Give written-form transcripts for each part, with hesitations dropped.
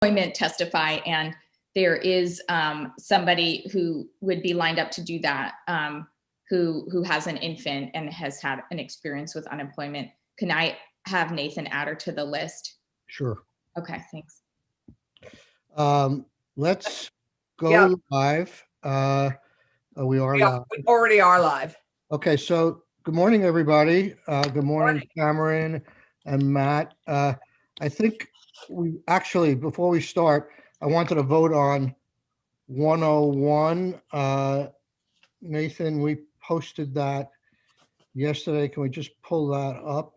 unemployment testify, and there is somebody who would be lined up to do that, who has an infant and has had an experience with unemployment. Can I have Nathan add her to the list? Sure. Okay, thanks. Let's go live. We are live. We already are live. Okay, so good morning, everybody. Good morning, Cameron and Matt. I think we actually, before we start, I wanted to vote on 101. Nathan, we posted that yesterday. Can we just pull that up?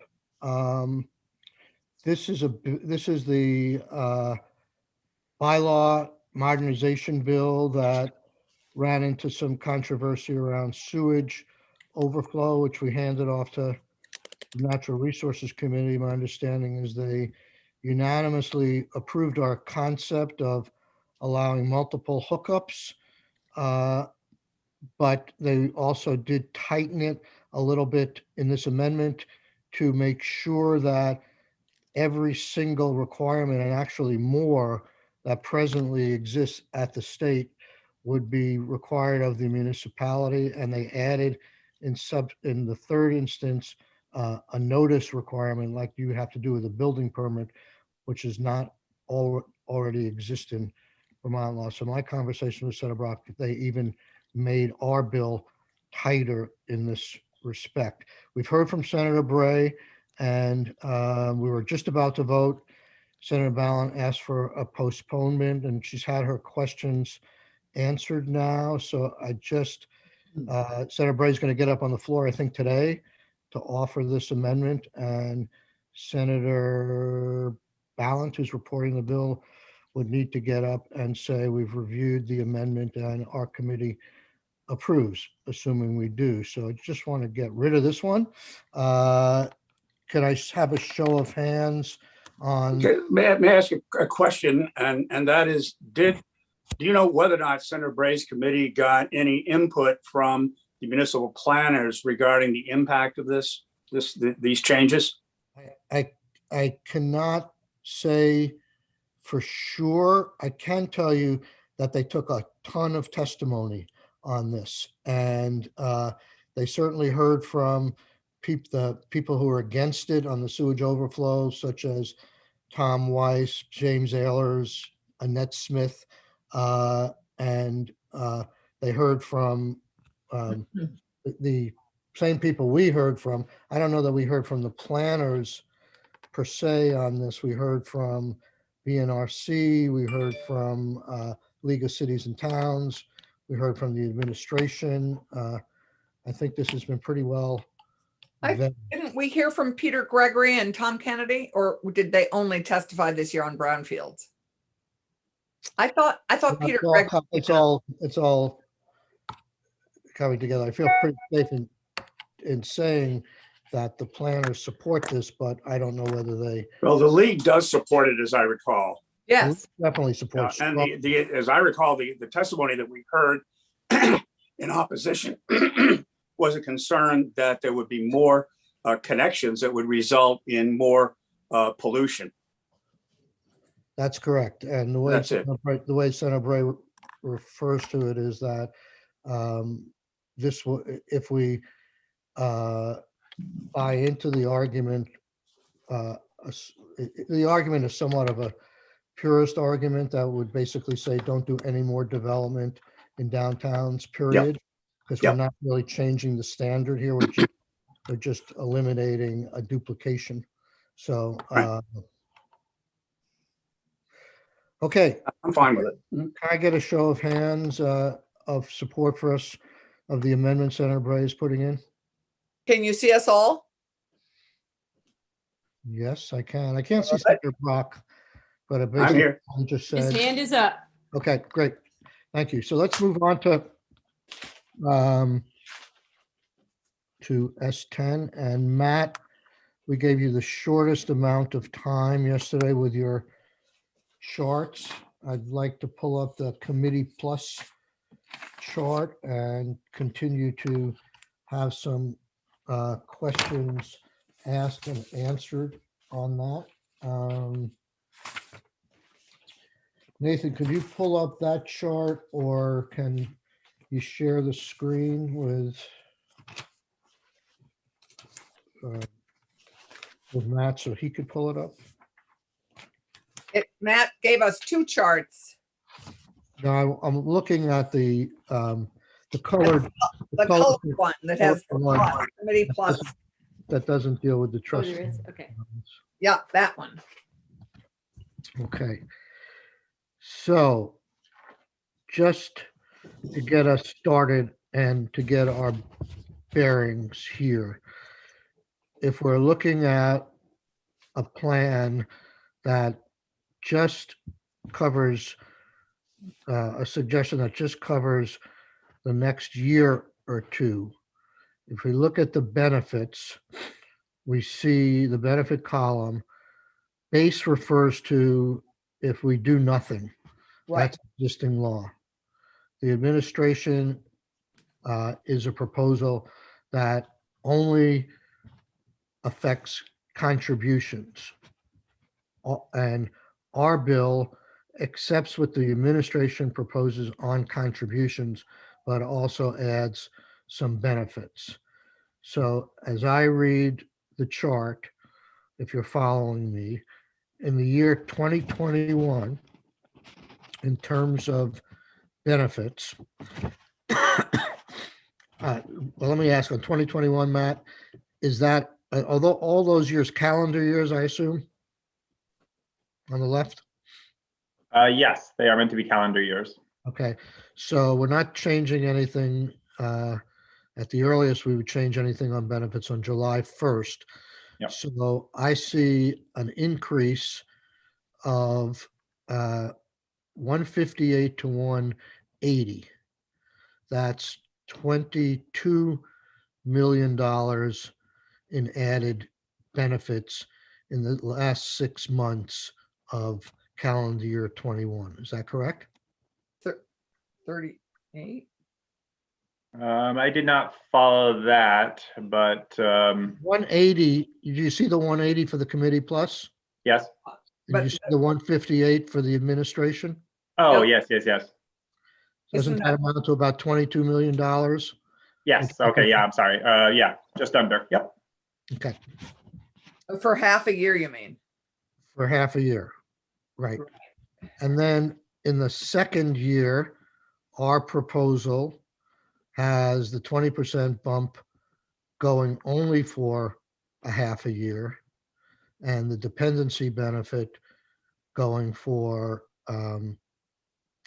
This is the bylaw modernization bill that ran into some controversy around sewage overflow, which we handed off to the Natural Resources Committee. My understanding is they unanimously approved our concept of allowing multiple hookups, but they also did tighten it a little bit in this amendment to make sure that every single requirement, and actually more, that presently exists at the state would be required of the municipality. And they added in the third instance a notice requirement like you would have to do with a building permit, which is not already exist in Vermont law. So my conversation with Senator Brock, they even made our bill tighter in this respect. We've heard from Senator Bray, and we were just about to vote. Senator Ballin asked for a postponement, and she's had her questions answered now. So I just, Senator Bray is going to get up on the floor, I think today, to offer this amendment, and Senator Ballin, who's reporting the bill, would need to get up and say we've reviewed the amendment and our committee approves, assuming we do. So I just want to get rid of this one. Can I have a show of hands on? Okay, may I ask a question? And that is, do you know whether or not Senator Bray's committee got any input from the municipal planners regarding the impact of these changes? I cannot say for sure. I can tell you that they took a ton of testimony on this, and they certainly heard from the people who are against it on the sewage overflow, such as Tom Weiss, James Ehlers, Annette Smith, and they heard from the same people we heard from. I don't know that we heard from the planners per se on this. We heard from BNRC, we heard from League of Cities and Towns, we heard from the administration. I think this has been pretty well. Didn't we hear from Peter Gregory and Tom Kennedy, or did they only testify this year on brownfields? I thought Peter Gregory. It's all coming together. I feel pretty safe in saying that the planners support this, but I don't know whether they. Well, the league does support it, as I recall. Yes, definitely supports. And as I recall, the testimony that we heard in opposition was a concern that there would be more connections that would result in more pollution. That's correct. And the way Senator Bray refers to it is that this will, if we buy into the argument, the argument is somewhat of a purist argument that would basically say don't do any more development in downtowns, period. Because we're not really changing the standard here. We're just eliminating a duplication. So, okay. I'm fine with it. Can I get a show of hands of support for us of the amendment Senator Bray is putting in? can you see us all? Yes, I can. I can't see Senator Brock, but I'm here. he just said. His hand is up. Okay, great. Thank you. So let's move on to S10. And Matt, we gave you the shortest amount of time yesterday with your charts. I'd like to pull up the committee plus chart and continue to have some questions asked and answered on that. Nathan, could you pull up that chart, or can you share the screen uh, with Matt so he could pull it up? Matt gave us two charts. No, I'm looking at the colored. The color- colored one that has the one. plus, committee plus, That doesn't deal with the Oh, trust. there is, okay. yeah, that one. Okay. So just to get us started and to get our bearings here, if we're looking at a plan that just covers, a suggestion that just covers the next year or two, if we look at the benefits, we see the benefit column. Base refers to if we do nothing. Right. That's existing law. The administration is a proposal that only affects contributions. And our bill accepts what the administration proposes on contributions, but also adds some benefits. So as I read the chart, if you're following me, in the year 2021, in terms of benefits, well, let me ask on 2021, Matt, is that, although all those years, calendar years, I assume? On the left? Yes, they are meant to be calendar years. Okay, so we're not changing anything. At the earliest, we would change anything on benefits on July 1st. Yep. So I see an increase of 158 to 180. That's $22 million in added benefits in the last 6 months of calendar year 21. Is that correct? 38. I did not follow that, but 180, did you see the 180 for the committee plus? yes. Did you But- see the 158 for the administration? Oh, Yep. yes. Doesn't Isn't that that- amount to about $22 million? Yes. Okay. Yeah. I'm sorry. Yeah. Just under. Yep. Okay, For half a year, you mean? for half a year, right. And then in the second year, our proposal has the 20% bump going only for a half a year, and the dependency benefit going for a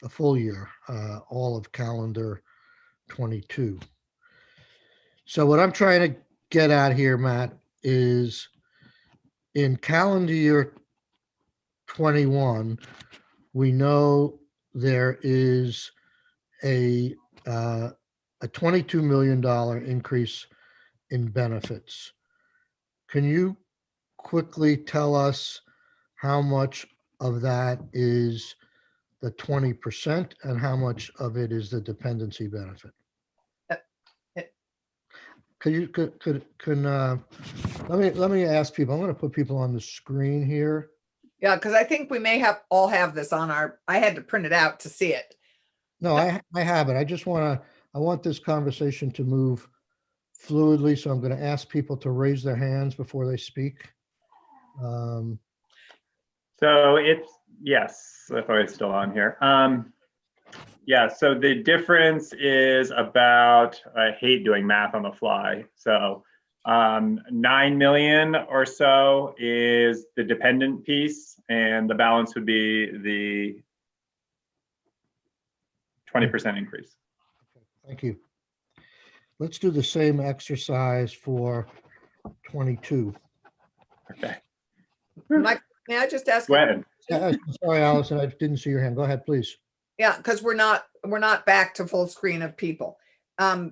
full year, all of calendar 22. So what I'm trying to get at here, Matt, is in calendar year 21, we know there is a $22 million increase in benefits. Can you quickly tell us how much of that is the 20% and how much of it is the dependency benefit? Let me ask people, I'm going to put people on the screen here. Yeah, because I think we may all have this on I had to print it out to see it. No, I have it. I want this conversation to move fluidly, so I'm going to ask people to raise their hands before they speak. So it's, yes, I thought it's still on here. Yeah, so the difference is about, I hate doing math on the fly. So 9 million or so is the dependent piece, and the balance would be the 20% increase. Thank you. Let's do the same exercise for 22. Okay, Mike, may I just ask? go ahead. Sorry, Allison, I didn't see your hand. Go ahead, please. Yeah, because we're not back to full screen of people. So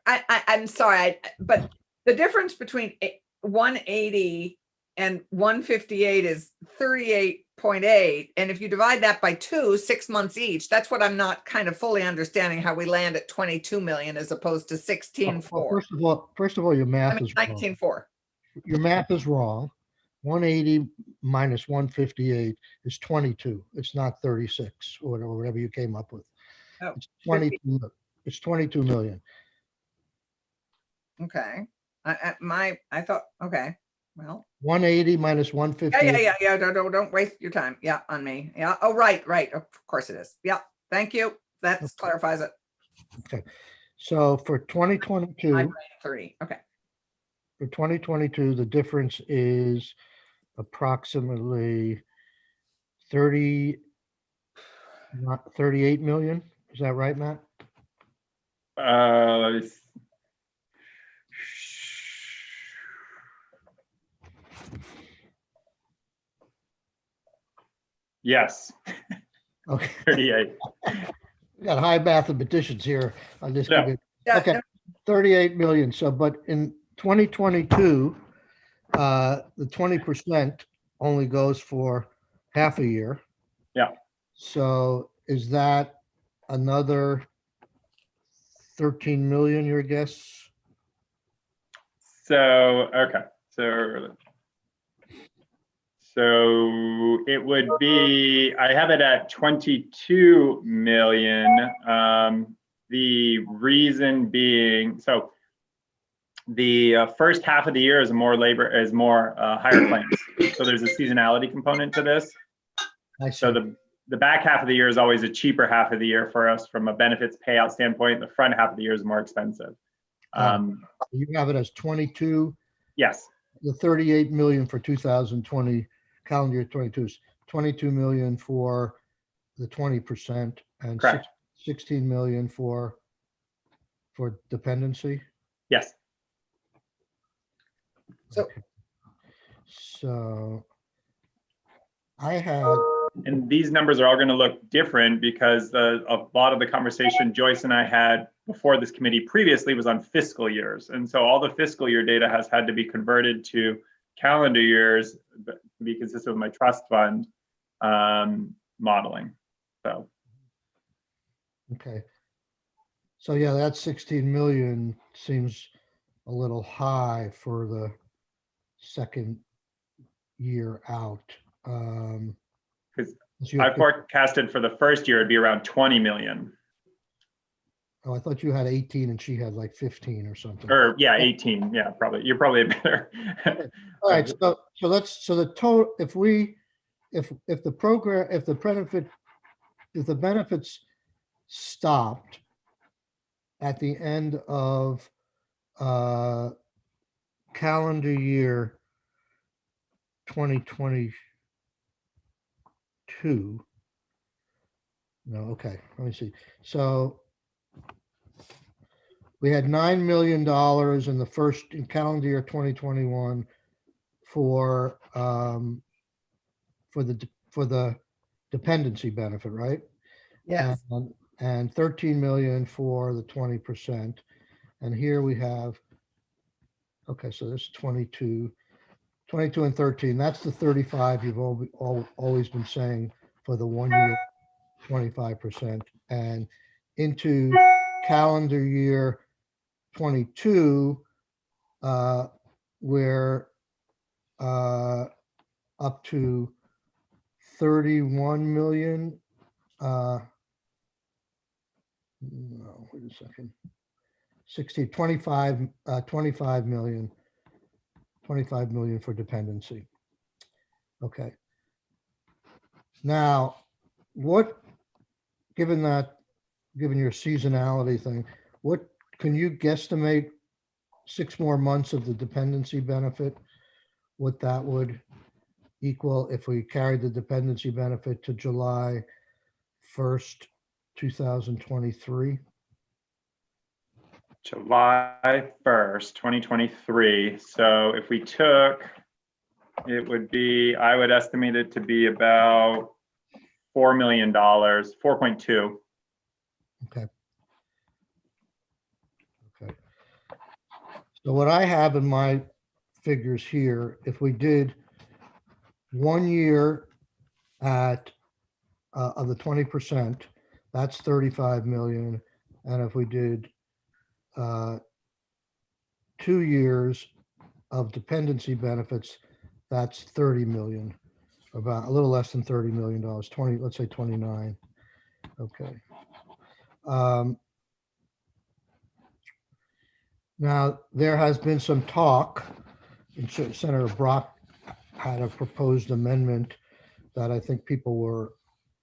I'm sorry, but the difference between 180 and 158 is 38.8. And if you divide that by 2, 6 months each, that's what I'm not kind of fully understanding, how we land at 22 million as opposed to 16.4. First of all, your I math mean, is wrong. 19.4. Your math is wrong. 180 minus 158 is 22. It's not 36 or whatever you came up with. Oh, It's 50. 22, it's 22 million. Okay. I thought, okay, well, 180 minus yeah, 158. don't waste your time. Yeah, on me. Yeah. Oh, right. Of course it is. Yeah. Thank you. That clarifies it. So for 2022, 3. Okay. for 2022, the difference is approximately 30, not 38 million. Is that right, Matt? Uh, yes, Okay, 38. we got high mathematicians here on this Yeah. committee. Yeah, Okay, 38 million. So, but in 2022, the 20% only goes for half a year. Yeah. So is that another 13 million, your guess? So, okay, so it would be, I have it at 22 million. The reason being, so the first half of the year is more higher claims. So there's a seasonality component to this. I see. So the back half of the year is always a cheaper half of the year for us from a benefits payout standpoint. The front half of the year is more expensive. You have it as 22, Yes, the 38 million for 2020, calendar year 22 is 22 million for the 20% and correct. 16 million for dependency. Yes. So- Okay. So I had, And these numbers are all going to look different because a lot of the conversation Joyce and I had before this committee previously was on fiscal years. And so all the fiscal year data has had to be converted to calendar years to be consistent with my trust fund modeling. So, okay. So yeah, that 16 million seems a little high for the second year out. because You I have- forecasted for the first year it'd be around 20 million. Oh, I thought you had 18 and she had like 15 or something. Or yeah, 18. Yeah, probably. You're probably better. All right, so the total, if the program, if the benefits stopped at the end of calendar year 2022. No, okay, let me see. So we had $9 million in the first, in calendar year 2021 for the dependency benefit, right? yes. And 13 million for the 20%. And here we have, okay, so there's 22 and 13. That's the 35 you've always been saying for the 1 year 25%. And into calendar year 22, we're up to 31 million. No, wait a second. 25 million. 25 million for dependency. Okay. Now, given your seasonality thing, what can you guesstimate 6 more months of the dependency benefit? What that would equal if we carried the dependency benefit to July 1st, 2023? July 1st, 2023. So if we took, it would be, I would estimate it to be about $4 million, 4.2. Okay. Okay. So what I have in my figures here, if we did 1 year at of the 20%, that's 35 million. And if we did 2 years of dependency benefits, that's 30 million, about a little less than $30 million, 20, let's say 29. Okay. Now, there has been some talk, and Senator Brock had a proposed amendment that I think people were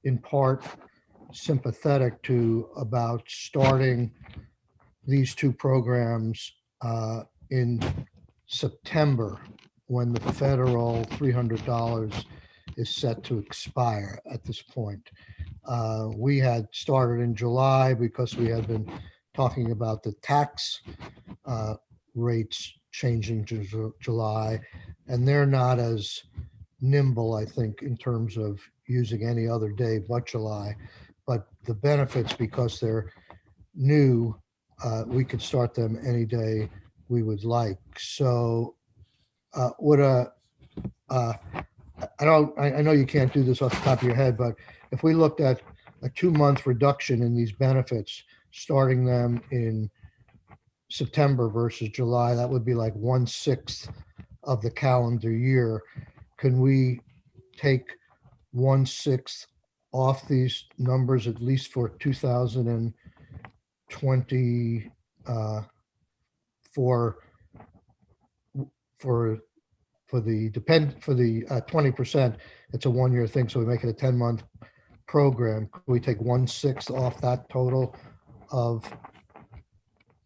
in part sympathetic to, about starting these two programs in September, when the federal $300 is set to expire at this point. We had started in July because we had been talking about the tax rates changing to July, and they're not as nimble, I think, in terms of using any other day but July. But the benefits, because they're new, we could start them any day we would like. So I know you can't do this off the top of your head, but if we looked at a 2-month reduction in these benefits, starting them in September versus July, that would be like 1/6 of the calendar year. Can we take 1/6 off these numbers, at least for 2020, for the 20%? It's a 1-year thing, so we make it a 10-month program. Could we take 1/6 off that total of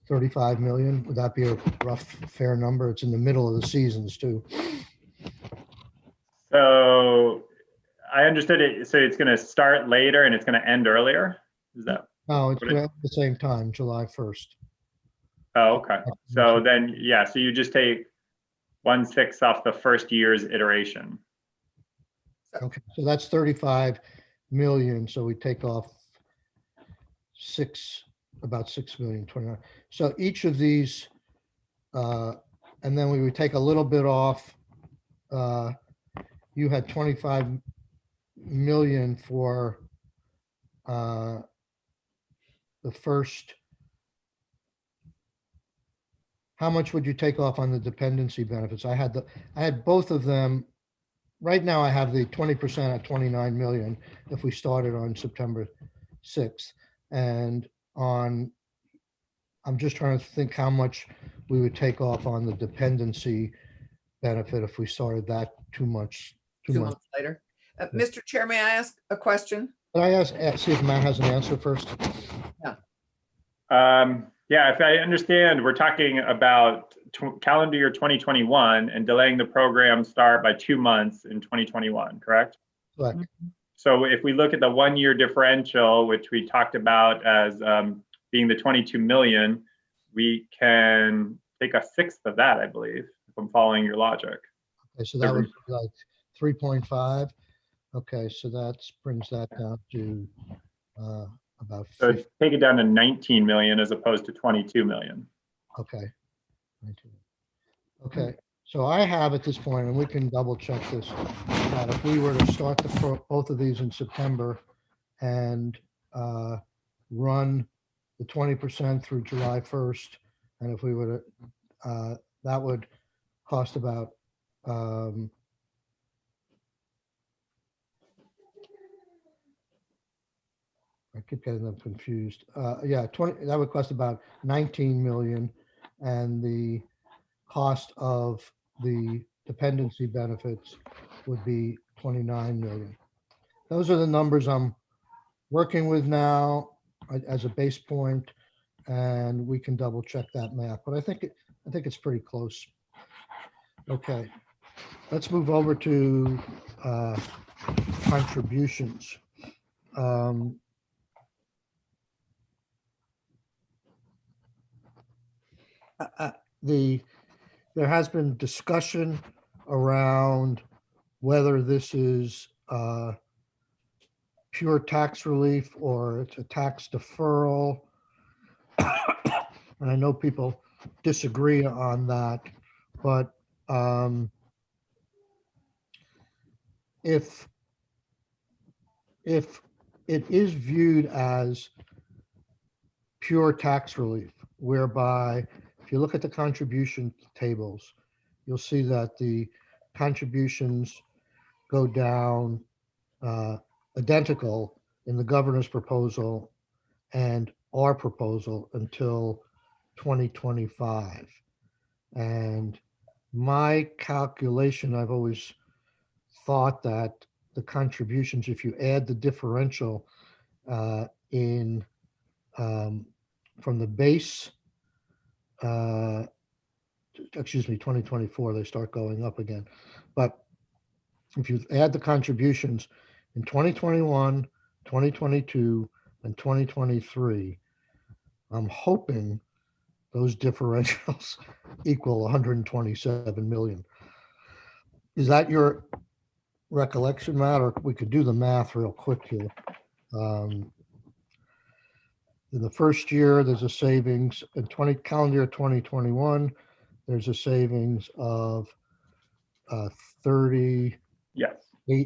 35 million? Would that be a rough, fair number? It's in the middle of the seasons too. So I understood it. So it's going to start later and it's going to end earlier. Is that? No, it's at the same time, July 1st. Oh, okay. So then, yeah. So you just take 1/6 off the first year's iteration. Okay, so that's 35 million. So we take off about 6 million, 29. So each of these, and then we would take a little bit off. You had 25 million for the first. How much would you take off on the dependency benefits? I had both of them. Right now I have the 20% at 29 million if we started on September 6th. And I'm just trying to think how much we would take off on the dependency benefit if we started that 2 months. 2 months later. Mr. Chair, may I ask a question? Can I see if Matt has an answer first? Yeah, if I understand, we're talking about calendar year 2021 and delaying the program start by 2 months in 2021, correct? Correct. So if we look at the 1-year differential, which we talked about as being the 22 million, we can take 1/6 of that, I believe, if I'm following your logic. Okay, so that would be like 3.5. Okay, so that brings that down to about So 50. take it down to 19 million as opposed to 22 million. Okay. 19. Okay, so I have at this point, and we can double check this, that if we were to start both of these in September and run the 20% through July 1st, and if we were to, that would cost about I keep getting them confused. Yeah, that would cost about 19 million, and the cost of the dependency benefits would be 29 million. Those are the numbers I'm working with now as a base point, and we can double check that math, but I think it's pretty close. Okay, let's move over to contributions. There has been discussion around whether this is pure tax relief or it's a tax deferral. And I know people disagree on that, but if it is viewed as pure tax relief, whereby if you look at the contribution tables, you'll see that the contributions go down identical in the governor's proposal and our proposal until 2025. And my calculation, I've always thought that the contributions, if you add the differential in from the base, excuse me, 2024, they start going up again. But if you add the contributions in 2021, 2022, and 2023, I'm hoping those differentials equal 127 million. Is that your recollection, Matt? Or we could do the math real quick here. In the first year, there's a savings in calendar year 2021. There's a savings of 38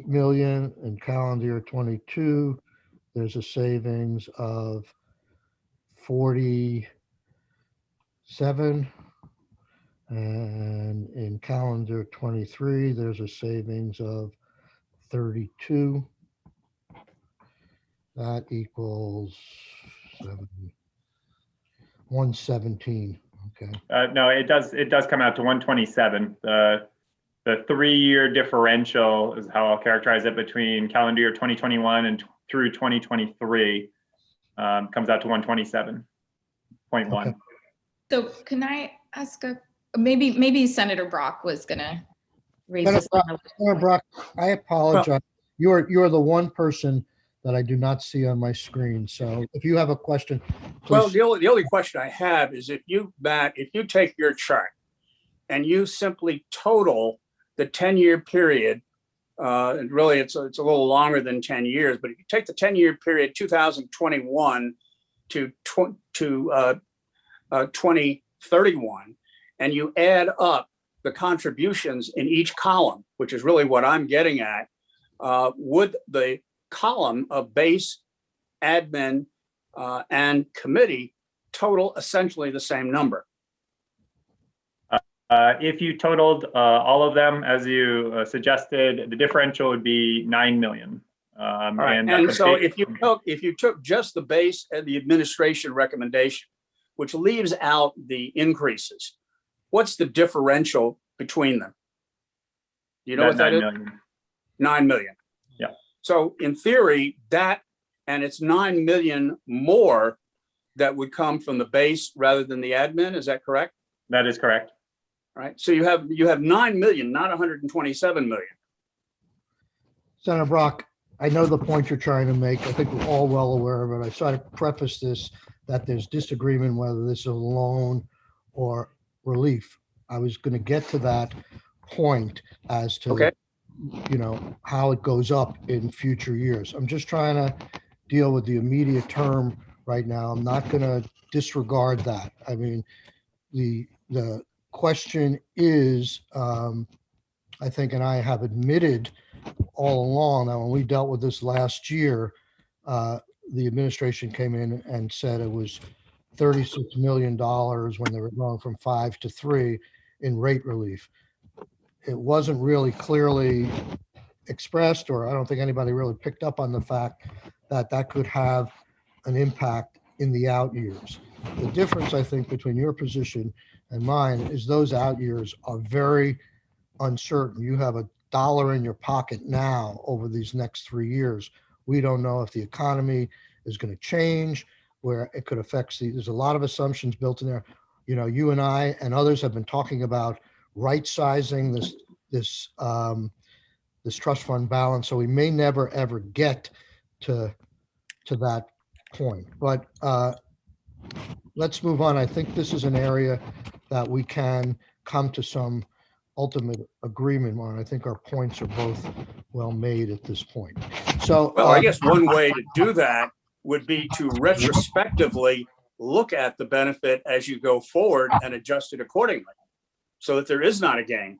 million. In calendar year 22, there's a savings of 47. And in calendar 23, there's a savings of 32. That equals 117. Okay. No, it does come out to 127. The 3-year differential is how I'll characterize it between calendar year 2021 and through 2023 comes out to 127.1. Okay. So can I ask maybe Senator Brock was gonna raise this. Senator Brock, I apologize. You're the one person that I do not see on my screen. So if you have a question, please. Well, the only question I have is if you take your chart and you simply total the 10-year period, and really it's a little longer than 10 years, but if you take the 10-year period, 2021 to 2031, and you add up the contributions in each column, which is really what I'm getting at, would the column of base, admin, and committee total essentially the same number? If you totaled all of them, as you suggested, the differential would be 9 million. All right. And so if you took just the base and the administration recommendation, which leaves out the increases, what's the differential between them? Do you know what that is? 9 million. 9 million. Yeah. So in theory, and it's 9 million more that would come from the base rather than the admin. Is that correct? That is correct. All right. So you have 9 million, not 127 million. Senator Brock, I know the point you're trying to make. I think we're all well aware of it. I try to preface this that there's disagreement whether this is a loan or relief. I was going to get to that point as to, how it goes up in future years. I'm just trying to deal with the immediate term right now. I'm not going to disregard that. I mean, the question is, I think, and I have admitted all along that when we dealt with this last year, the administration came in and said it was $36 million when they were going from 5 to 3 in rate relief. It wasn't really clearly expressed, or I don't think anybody really picked up on the fact that that could have an impact in the out years. The difference, I think, between your position and mine is those out years are very uncertain. You have $1 in your pocket now over these next 3 years. We don't know if the economy is going to change, where it could affect there's a lot of assumptions built in there. You and I and others have been talking about right sizing this trust fund balance. So we may never ever get to that point. But let's move on. I think this is an area that we can come to some ultimate agreement on. I think our points are both well made at this point. So, well, I guess one way to do that would be to retrospectively look at the benefit as you go forward and adjust it accordingly, so that there is not a gain.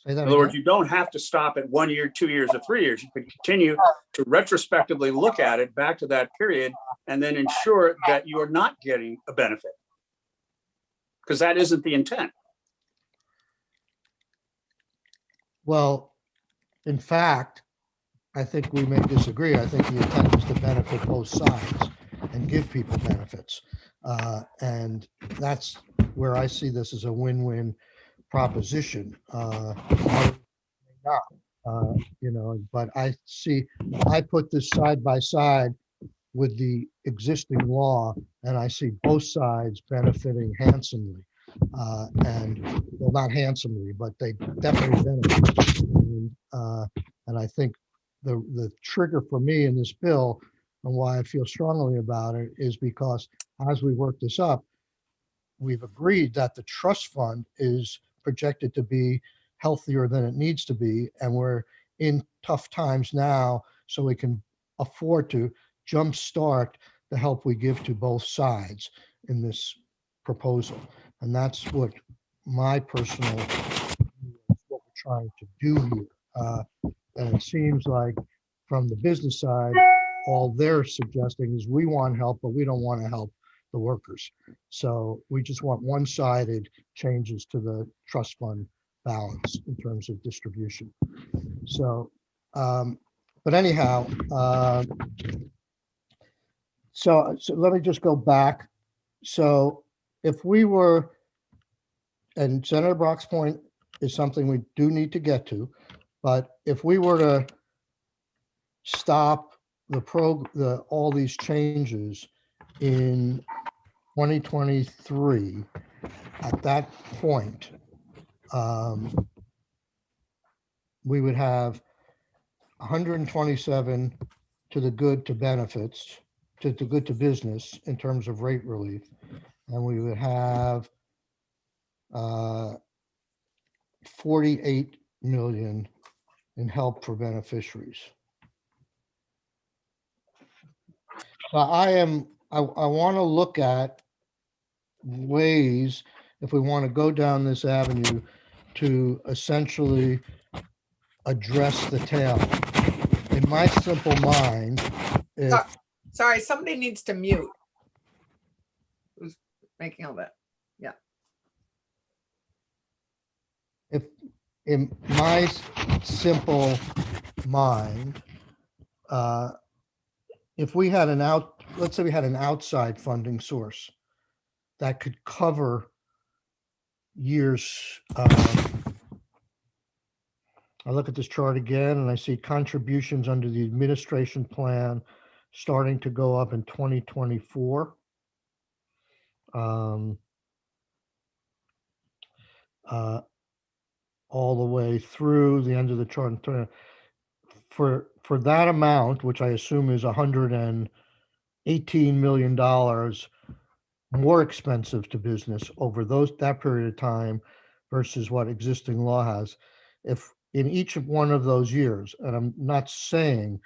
In other words, you don't have to stop at 1 year, 2 years, or 3 years. You can continue to retrospectively look at it back to that period and then ensure that you are not getting a benefit, because that isn't the intent. Well, in fact, I think we may disagree. I think the intent is to benefit both sides and give people benefits. And that's where I see this as a win-win proposition. Not, but I put this side by side with the existing law, and I see both sides benefiting handsomely. And, well, not handsomely, but they definitely benefit. And I think the trigger for me in this bill, and why I feel strongly about it, is because as we work this up, we've agreed that the trust fund is projected to be healthier than it needs to be, and we're in tough times now, so we can afford to jumpstart the help we give to both sides in this proposal. And that's what my personal, what we're trying to do here. And it seems like from the business side, all they're suggesting is we want help, but we don't want to help the workers. So we just want one-sided changes to the trust fund balance in terms of distribution. So, but anyhow, so let me just go back. So if we were, and Senator Brock's point is something we do need to get to, but if we were to stop all these changes in 2023, at that point, we would have 127 to the good to benefits, to the good to business in terms of rate relief. And we would have 48 million in help for beneficiaries. So I want to look at ways, if we want to go down this avenue, to essentially address the tail. In my simple mind, if Sorry, somebody needs to mute. Who's making all that? Yeah. if in my simple mind, if we had let's say we had an outside funding source that could cover years. I look at this chart again and I see contributions under the administration plan starting to go up in 2024. All the way through the end of the chart. For that amount, which I assume is $118 million more expensive to business over that period of time versus what existing law has. If in each of one of those years, and I'm not saying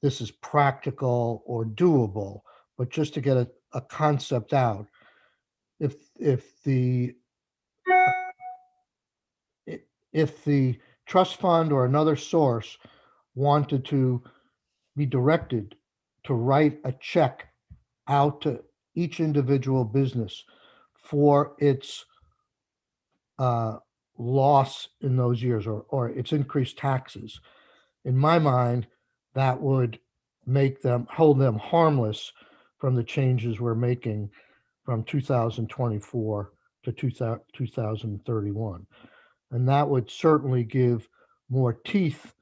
this is practical or doable, but just to get a concept out, if the trust fund or another source wanted to be directed to write a check out to each individual business for its loss in those years or its increased taxes, in my mind, that would hold them harmless from the changes we're making from 2024 to 2031. And that would certainly give more teeth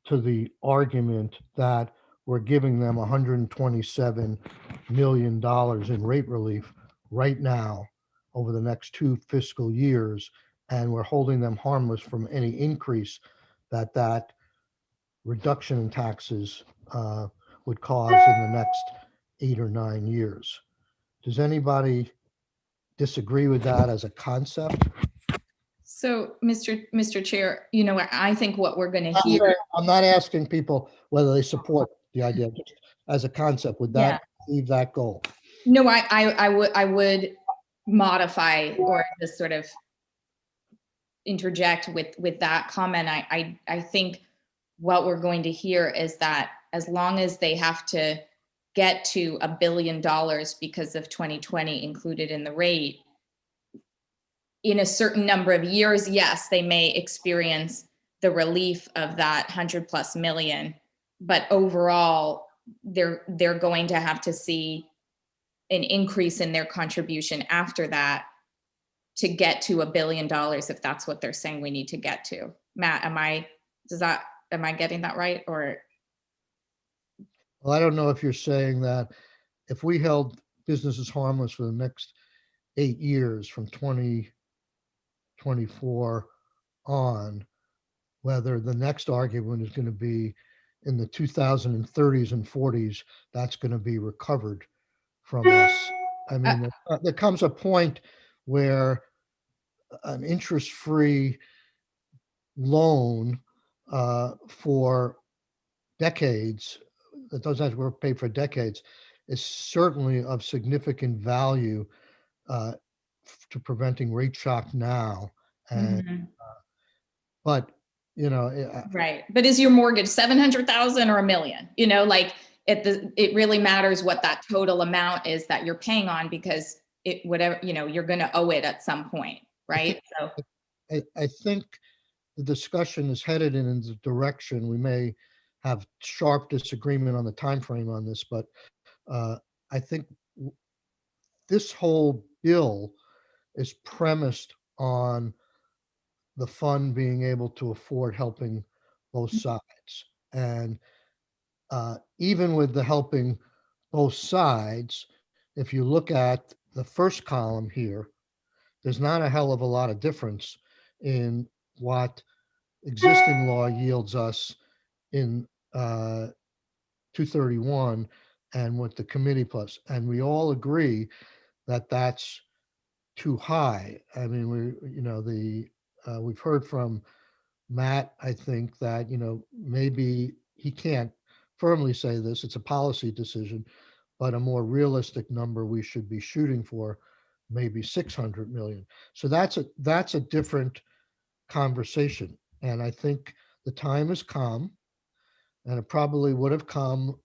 to the argument that we're giving them $127 million in rate relief right now over the next 2 fiscal years, and we're holding them harmless from any increase that reduction in taxes would cause in the next 8 or 9 years. Does anybody disagree with that as a concept? So, Mr. Chair, I think what we're going to hear. I'm not asking people whether they support the idea, just as a concept. Would that achieve that goal? No, I would modify or just sort of interject with that comment. I think what we're going to hear is that as long as they have to get to $1 billion because of 2020 included in the rate, in a certain number of years, yes, they may experience the relief of that 100+ million, but overall, they're going to have to see an increase in their contribution after that to get to $1 billion, if that's what they're saying we need to get to. Matt, am I getting that right? Or Well, I don't know if you're saying that if we held businesses harmless for the next 8 years from 2024 on, whether the next argument is going to be in the 2030s and 40s, that's going to be recovered from us. I mean, there comes a point where an interest-free loan for decades, that doesn't have to work paid for decades, is certainly of significant value to preventing rate shock now. And but right. But is your mortgage 700,000 or $1 million? It really matters what that total amount is that you're paying on, because whatever, you're going to owe it at some point, right? So I think the discussion is headed in the direction, we may have sharp disagreement on the time frame on this, but I think this whole bill is premised on the fund being able to afford helping both sides. And even with the helping both sides, if you look at the first column here, there's not a hell of a lot of difference in what existing law yields us in 231 and what the committee plus. And we all agree that that's too high. I mean, we've heard from Matt, I think that, maybe he can't firmly say this, it's a policy decision, but a more realistic number we should be shooting for, maybe 600 million. So that's a different conversation. And I think the time has come, and it probably would have come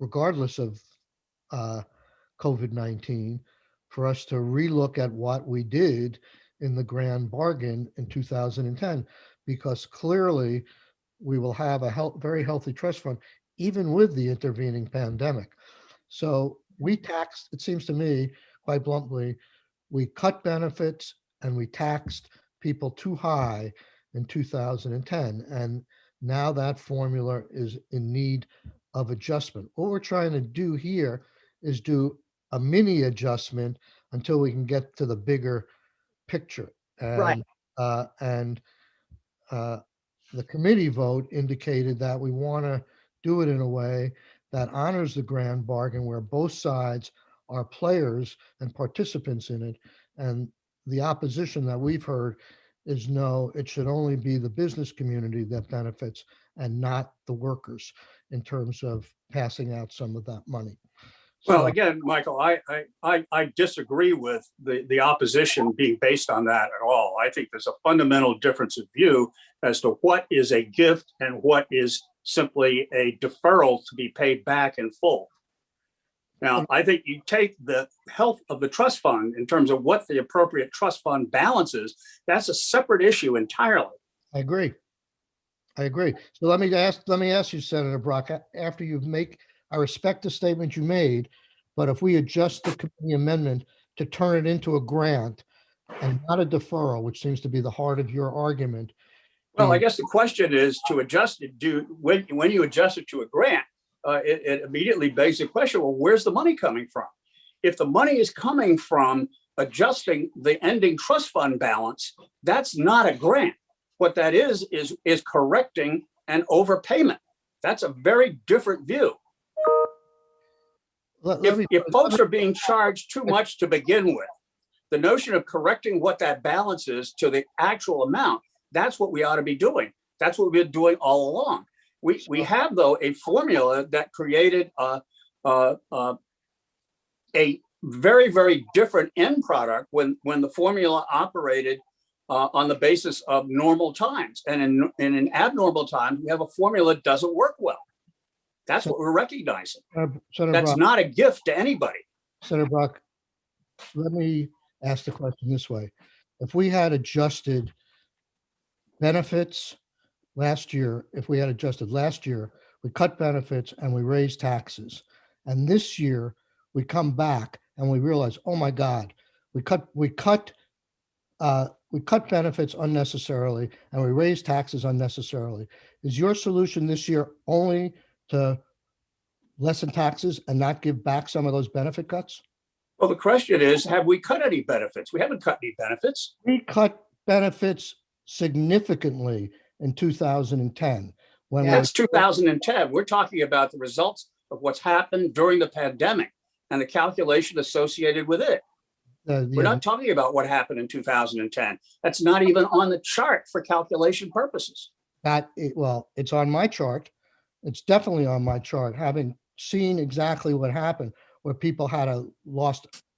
regardless of COVID-19, for us to relook at what we did in the grand bargain in 2010, because clearly we will have a very healthy trust fund, even with the intervening pandemic. So we taxed, it seems to me, quite bluntly, we cut benefits and we taxed people too high in 2010. And now that formula is in need of adjustment. What we're trying to do here is do a mini adjustment until we can get to the bigger picture. And, Right. The committee vote indicated that we want to do it in a way that honors the grand bargain, where both sides are players and participants in it. And the opposition that we've heard is no, it should only be the business community that benefits and not the workers in terms of passing out some of that money. Well, So, again, Michael, I disagree with the opposition being based on that at all. I think there's a fundamental difference of view as to what is a gift and what is simply a deferral to be paid back in full. Now, I think you take the health of the trust fund in terms of what the appropriate trust fund balance is, that's a separate issue entirely. I agree. So let me ask you, Senator Brock, after you make, I respect the statement you made, but if we adjust the committee amendment to turn it into a grant and not a deferral, which seems to be the heart of your argument. Well, I guess the question is to adjust it. When you adjust it to a grant, it immediately begs the question, well, where's the money coming from? If the money is coming from adjusting the ending trust fund balance, that's not a grant. What that is correcting an overpayment. That's a very different view. If folks are being charged too much to begin with, the notion of correcting what that balance is to the actual amount, that's what we ought to be doing. That's what we've been doing all along. We have, though, a formula that created a very, very different end product when the formula operated on the basis of normal times. And in abnormal times, we have a formula that doesn't work well. That's what we're recognizing. Senator That's Brock, not a gift to anybody. Senator Brock, let me ask the question this way. If we had adjusted benefits last year, if we had adjusted last year, we cut benefits and we raised taxes. And this year we come back and we realize, oh my God, we cut benefits unnecessarily and we raised taxes unnecessarily. Is your solution this year only to lessen taxes and not give back some of those benefit cuts? Well, the question is, have we cut any benefits? We haven't cut any benefits. We cut benefits significantly in 2010 when Yeah. That's 2010. We're talking about the results of what's happened during the pandemic and the calculation associated with it. We're not talking about what happened in 2010. That's not even on the chart for calculation purposes. Well, it's on my chart. It's definitely on my chart, having seen exactly what happened, where people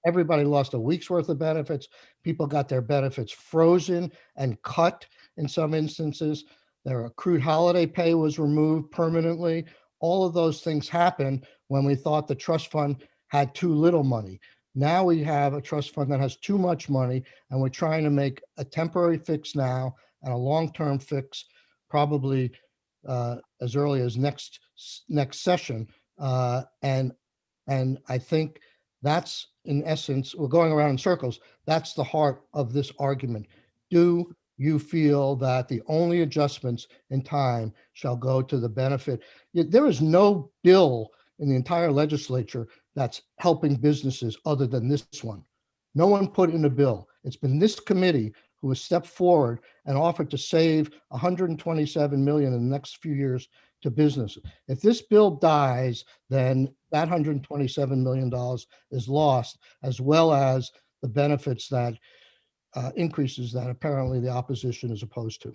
everybody lost a week's worth of benefits. People got their benefits frozen and cut in some instances. Their accrued holiday pay was removed permanently. All of those things happened when we thought the trust fund had too little money. Now we have a trust fund that has too much money, and we're trying to make a temporary fix now and a long-term fix probably as early as next session. And I think that's, in essence, we're going around in circles. That's the heart of this argument. Do you feel that the only adjustments in time shall go to the benefit? There is no bill in the entire legislature that's helping businesses other than this one. No one put in a bill. It's been this committee who has stepped forward and offered to save 127 million in the next few years to businesses. If this bill dies, then that $127 million is lost, as well as the benefits that increases that apparently the opposition is opposed to.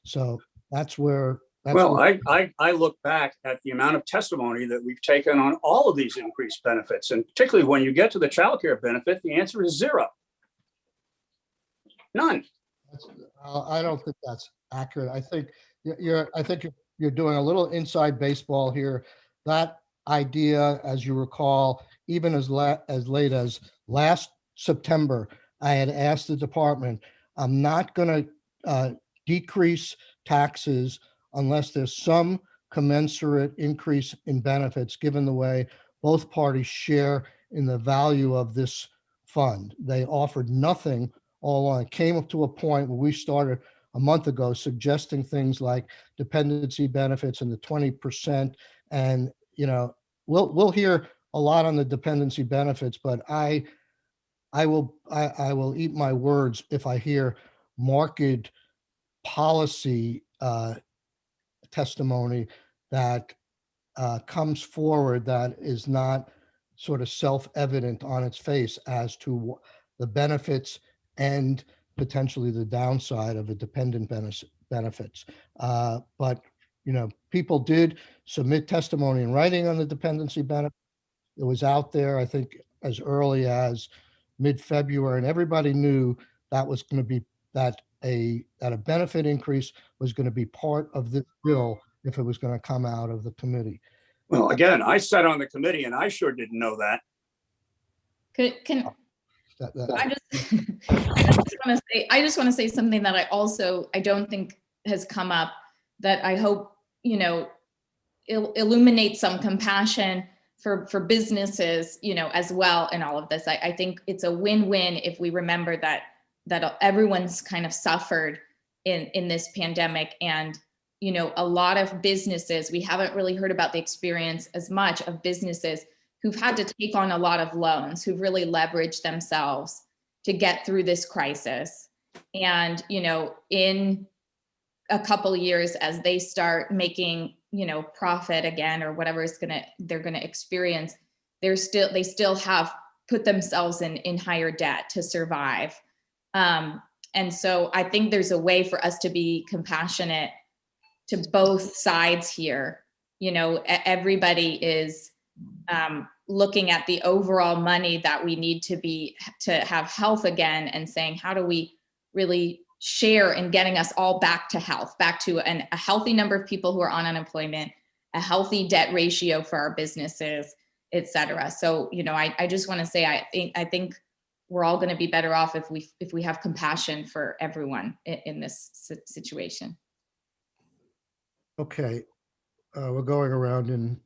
So that's where. I look back at the amount of testimony that we've taken on all of these increased benefits, and particularly when you get to the child care benefit, the answer is zero. None. I don't think that's accurate. I think you're doing a little inside baseball here. That idea, as you recall, even as late as last September, I had asked the department, I'm not going to decrease taxes unless there's some commensurate increase in benefits, given the way both parties share in the value of this fund. They offered nothing all along. It came up to a point where we started a month ago suggesting things like dependency benefits and the 20%. And, we'll hear a lot on the dependency benefits, but I will eat my words if I hear market policy testimony that comes forward that is not sort of self-evident on its face as to the benefits and potentially the downside of the dependent benefits. But people did submit testimony in writing on the dependency benefit. It was out there, I think, as early as mid-February, and everybody knew that was going to be that a benefit increase was going to be part of this bill if it was going to come out of the committee. Well, again, I sat on the committee and I sure didn't know that. I just want to say something that I don't think has come up, that I hope, illuminate some compassion for businesses, as well in all of this. I think it's a win-win if we remember that everyone's kind of suffered in this pandemic. And, a lot of businesses, we haven't really heard about the experience as much of businesses who've had to take on a lot of loans, who've really leveraged themselves to get through this crisis. And, in a couple of years, as they start making, profit again, or whatever they're going to experience, they still have put themselves in higher debt to survive. And so I think there's a way for us to be compassionate to both sides here. Everybody is looking at the overall money that we need to have health again, and saying, how do we really share in getting us all back to health, back to a healthy number of people who are on unemployment, a healthy debt ratio for our businesses, et cetera. So, I just want to say, I think we're all going to be better off if we have compassion for everyone in this situation. Okay, we're going around in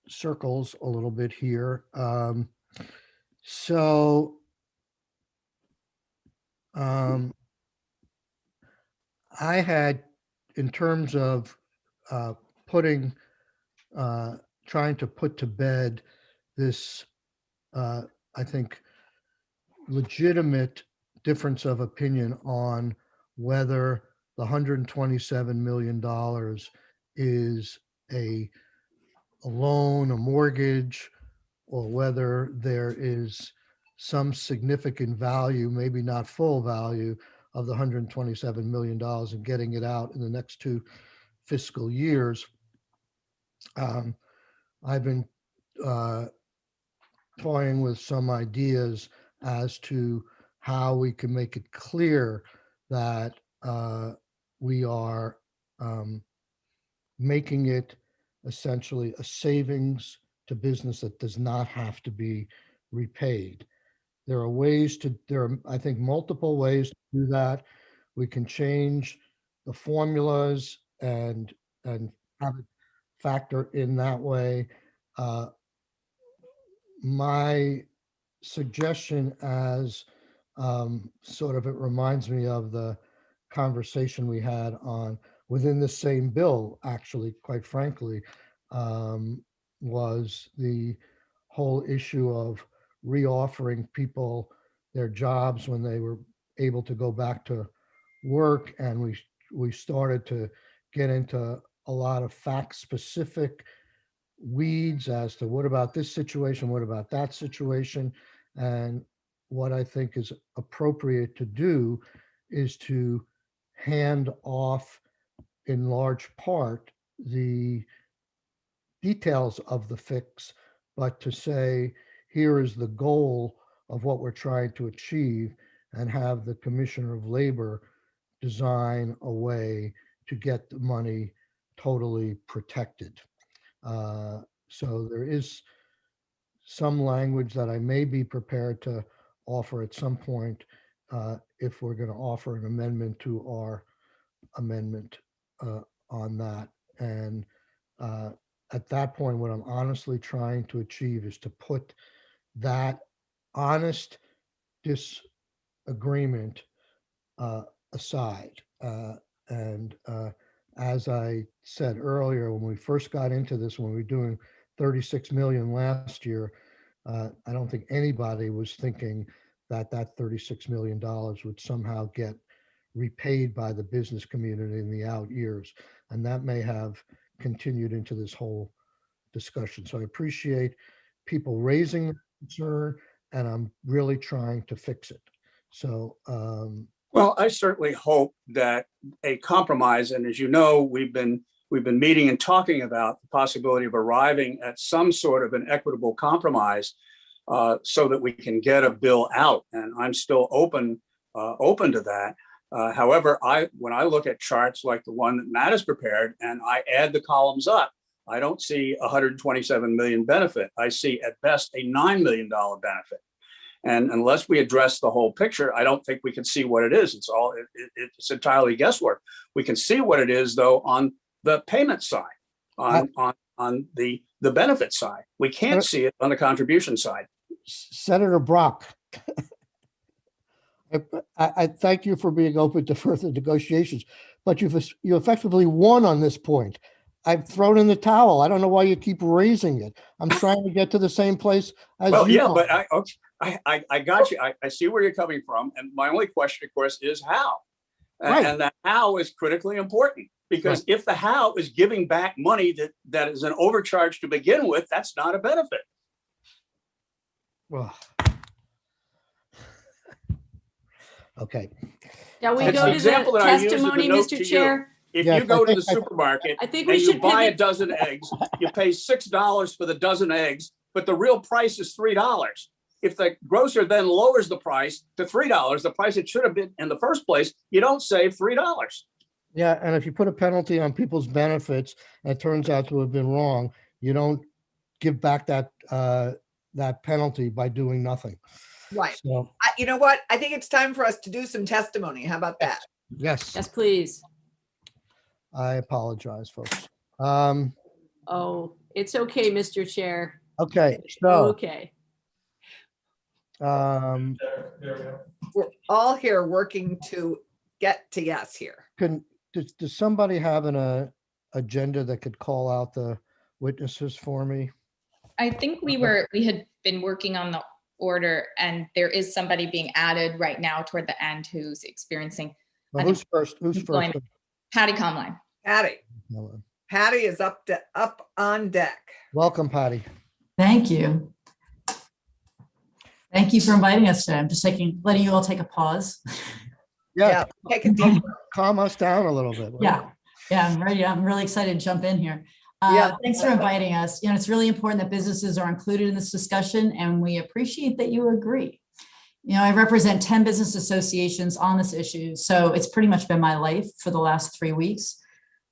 circles a little bit here. So I had, in terms of putting, trying to put to bed this, I think, legitimate difference of opinion on whether the $127 million is a loan, a mortgage, or whether there is some significant value, maybe not full value, of the $127 million and getting it out in the next 2 fiscal years. I've been toying with some ideas as to how we can make it clear that we are making it essentially a savings to business that does not have to be repaid. There are, I think, multiple ways to do that. We can change the formulas and have it factor in that way. My suggestion, as sort of, it reminds me of the conversation we had on within the same bill, actually, quite frankly, was the whole issue of reoffering people their jobs when they were able to go back to work. And we started to get into a lot of fact specific weeds as to what about this situation, what about that situation. And what I think is appropriate to do is to hand off, in large part, the details of the fix, but to say, here is the goal of what we're trying to achieve, and have the Commissioner of Labor design a way to get the money totally protected. So there is some language that I may be prepared to offer at some point, if we're going to offer an amendment to our amendment on that. And at that point, what I'm honestly trying to achieve is to put that honest disagreement aside. And as I said earlier, when we first got into this, when we were doing 36 million last year, I don't think anybody was thinking that that $36 million would somehow get repaid by the business community in the out years. And that may have continued into this whole discussion. So I appreciate people raising the concern, and I'm really trying to fix it. So, Well, I certainly hope that a compromise, and as you know, we've been meeting and talking about the possibility of arriving at some sort of an equitable compromise, so that we can get a bill out. And I'm still open to that. However, when I look at charts like the one that Matt has prepared and I add the columns up, I don't see 127 million benefit. I see at best a $9 million benefit. And unless we address the whole picture, I don't think we can see what it is. It's entirely guesswork. We can see what it is, though, on the payment side, on the benefit side. We can't see it on the contribution side. Senator Brock, I thank you for being open to further negotiations, but you effectively won on this point. I've thrown in the towel. I don't know why you keep raising it. I'm trying to get to the same place as well, you. Yeah, but I got you. I see where you're coming from. And my only question, of course, is how. Right. And the how is critically important, because if the how is giving back money that is an overcharge to begin with, that's not a benefit. Well, okay. Shall we It's go the to example the that I use in the testimony, note to Mr. you. Chair? If Yes, you go to the I supermarket I think and we you should buy a pivot. dozen eggs, you pay $6 for the dozen eggs, but the real price is $3. If the grocer then lowers the price to $3, the price it should have been in the first place, you don't save $3. Yeah, and if you put a penalty on people's benefits and it turns out to have been wrong, you don't give back that penalty by doing nothing. Right. So, You know what? I think it's time for us to do some testimony. How about that? yes. Yes, please. I apologize, folks. Oh, it's okay, Mr. Chair. Okay, so, Okay. um, We're all here working to get to yes here. does somebody have an agenda that could call out the witnesses for me? I think we had been working on the order, and there is somebody being added right now toward the end who's experiencing Well, who's first? Who's first? employment. Patty Comline. Patty is up on deck. Welcome, Patty. Thank you. Thank you for inviting us today. I'm just letting you all take a pause. Yeah, Take a deep. calm us down a little bit. Yeah, I'm ready. I'm really excited to jump in here. Yeah. Thanks for inviting us. You know, it's really important that businesses are included in this discussion, and we appreciate that you agree. You know, I represent 10 business associations on this issue, so it's pretty much been my life for the last 3 weeks.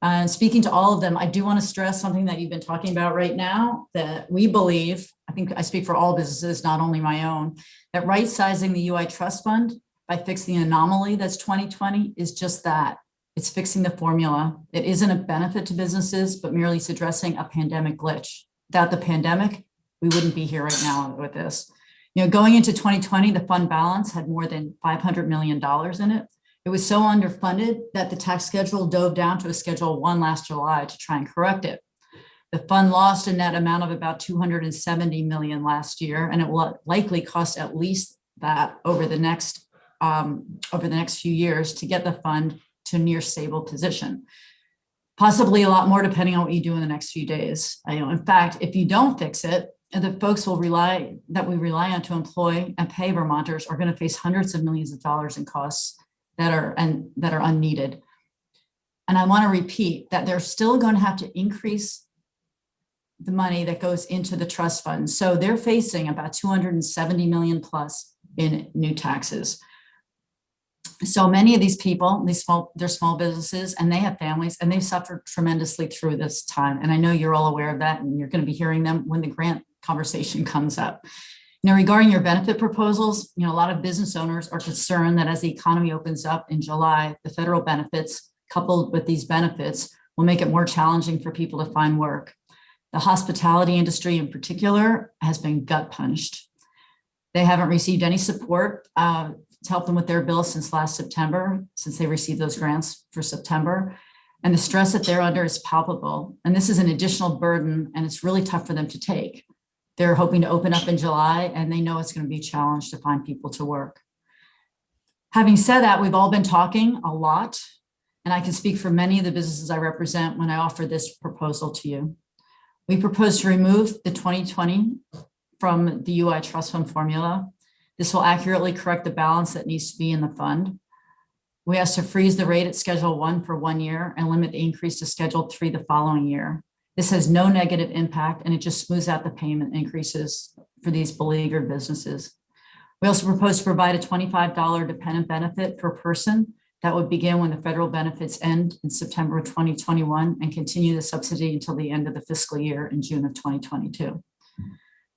And speaking to all of them, I do want to stress something that you've been talking about right now, that we believe, I think I speak for all businesses, not only my own, that right sizing the UI trust fund by fixing the anomaly that's 2020 is just that. It's fixing the formula. It isn't a benefit to businesses, but merely it's addressing a pandemic glitch. Without the pandemic, we wouldn't be here right now with this. You know, going into 2020, the fund balance had more than $500 million in it. It was so underfunded that the tax schedule dove down to a Schedule 1 last July to try and correct it. The fund lost a net amount of about $270 million last year, and it will likely cost at least that over the next few years to get the fund to a near stable position. Possibly a lot more depending on what you do in the next few days. In fact, if you don't fix it, the folks we rely on to employ and pay Vermonters are going to face hundreds of millions of dollars in costs that are unneeded. And I want to repeat that they're still going to have to increase the money that goes into the trust fund. So they're facing about 270 million plus in new taxes. So many of these people, they're small businesses, and they have families, and they've suffered tremendously through this time. And I know you're all aware of that, and you're going to be hearing them when the grant conversation comes up. Now, regarding your benefit proposals, a lot of business owners are concerned that as the economy opens up in July, the federal benefits coupled with these benefits will make it more challenging for people to find work. The hospitality industry in particular has been gut punched. They haven't received any support to help them with their bills since last September, since they received those grants for September. And the stress that they're under is palpable. And this is an additional burden, and it's really tough for them to take. They're hoping to open up in July, and they know it's going to be a challenge to find people to work. Having said that, we've all been talking a lot, and I can speak for many of the businesses I represent when I offer this proposal to you. We propose to remove the 2020 from the UI Trust Fund formula. This will accurately correct the balance that needs to be in the fund. We ask to freeze the rate at Schedule 1 for 1 year and limit the increase to Schedule 3 the following year. This has no negative impact, and it just smooths out the payment increases for these beleaguered businesses. We also propose to provide a $25 dependent benefit per person that would begin when the federal benefits end in September 2021 and continue the subsidy until the end of the fiscal year in June of 2022.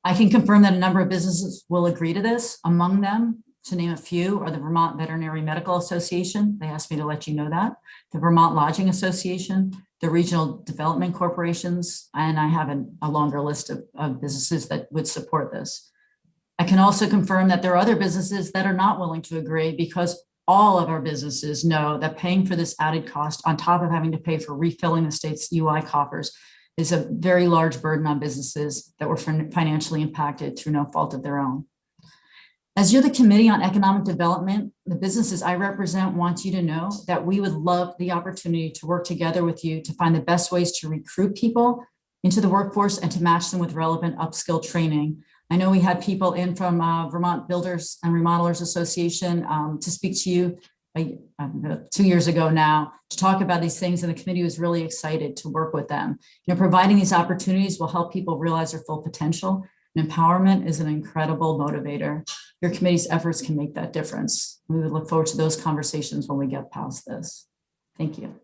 I can confirm that a number of businesses will agree to this. Among them, to name a few, are the Vermont Veterinary Medical Association. They asked me to let you know that. The Vermont Lodging Association, the Regional Development Corporations, and I have a longer list of businesses that would support this. I can also confirm that there are other businesses that are not willing to agree, because all of our businesses know that paying for this added cost on top of having to pay for refilling the state's UI coffers is a very large burden on businesses that were financially impacted through no fault of their own. As you're the Committee on Economic Development, the businesses I represent want you to know that we would love the opportunity to work together with you to find the best ways to recruit people into the workforce and to match them with relevant upskill training. I know we had people in from Vermont Builders and Remodelers Association to speak to you 2 years ago now to talk about these things, and the committee was really excited to work with them. Providing these opportunities will help people realize their full potential, and empowerment is an incredible motivator. Your committee's efforts can make that difference. We would look forward to those conversations when we get past this. Thank you.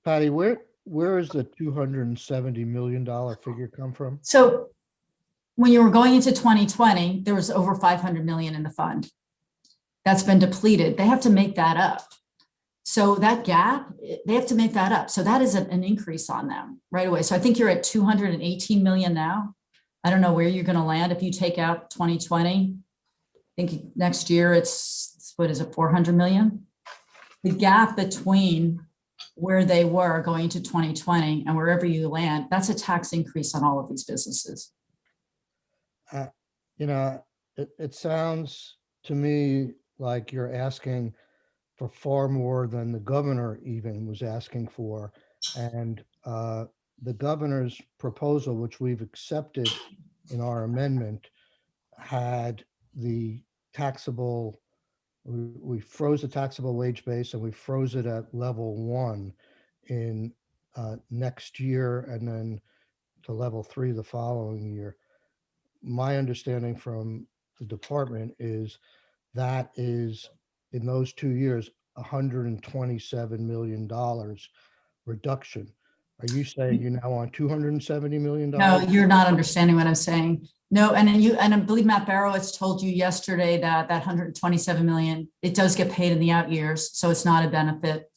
Patty, where is the $270 million figure come from? So when you were going into 2020, there was over 500 million in the fund. That's been depleted. They have to make that up. So that gap, they have to make that up. So that is an increase on them right away. So I think you're at 218 million now. I don't know where you're going to land if you take out 2020. I think next year it's, what is it, 400 million? The gap between where they were going to 2020 and wherever you land, that's a tax increase on all of these businesses. You know, it sounds to me like you're asking for far more than the governor even was asking for. And the governor's proposal, which we've accepted in our amendment, had the taxable, we froze the taxable wage base and we froze it at level 1 in next year and then to level 3 the following year. My understanding from the department is that is in those 2 years, $127 million reduction. Are you saying you're now on $270 million? No, you're not understanding what I'm saying. No, and I believe Matt Barrowitz told you yesterday that that 127 million, it does get paid in the out years, so it's not a benefit.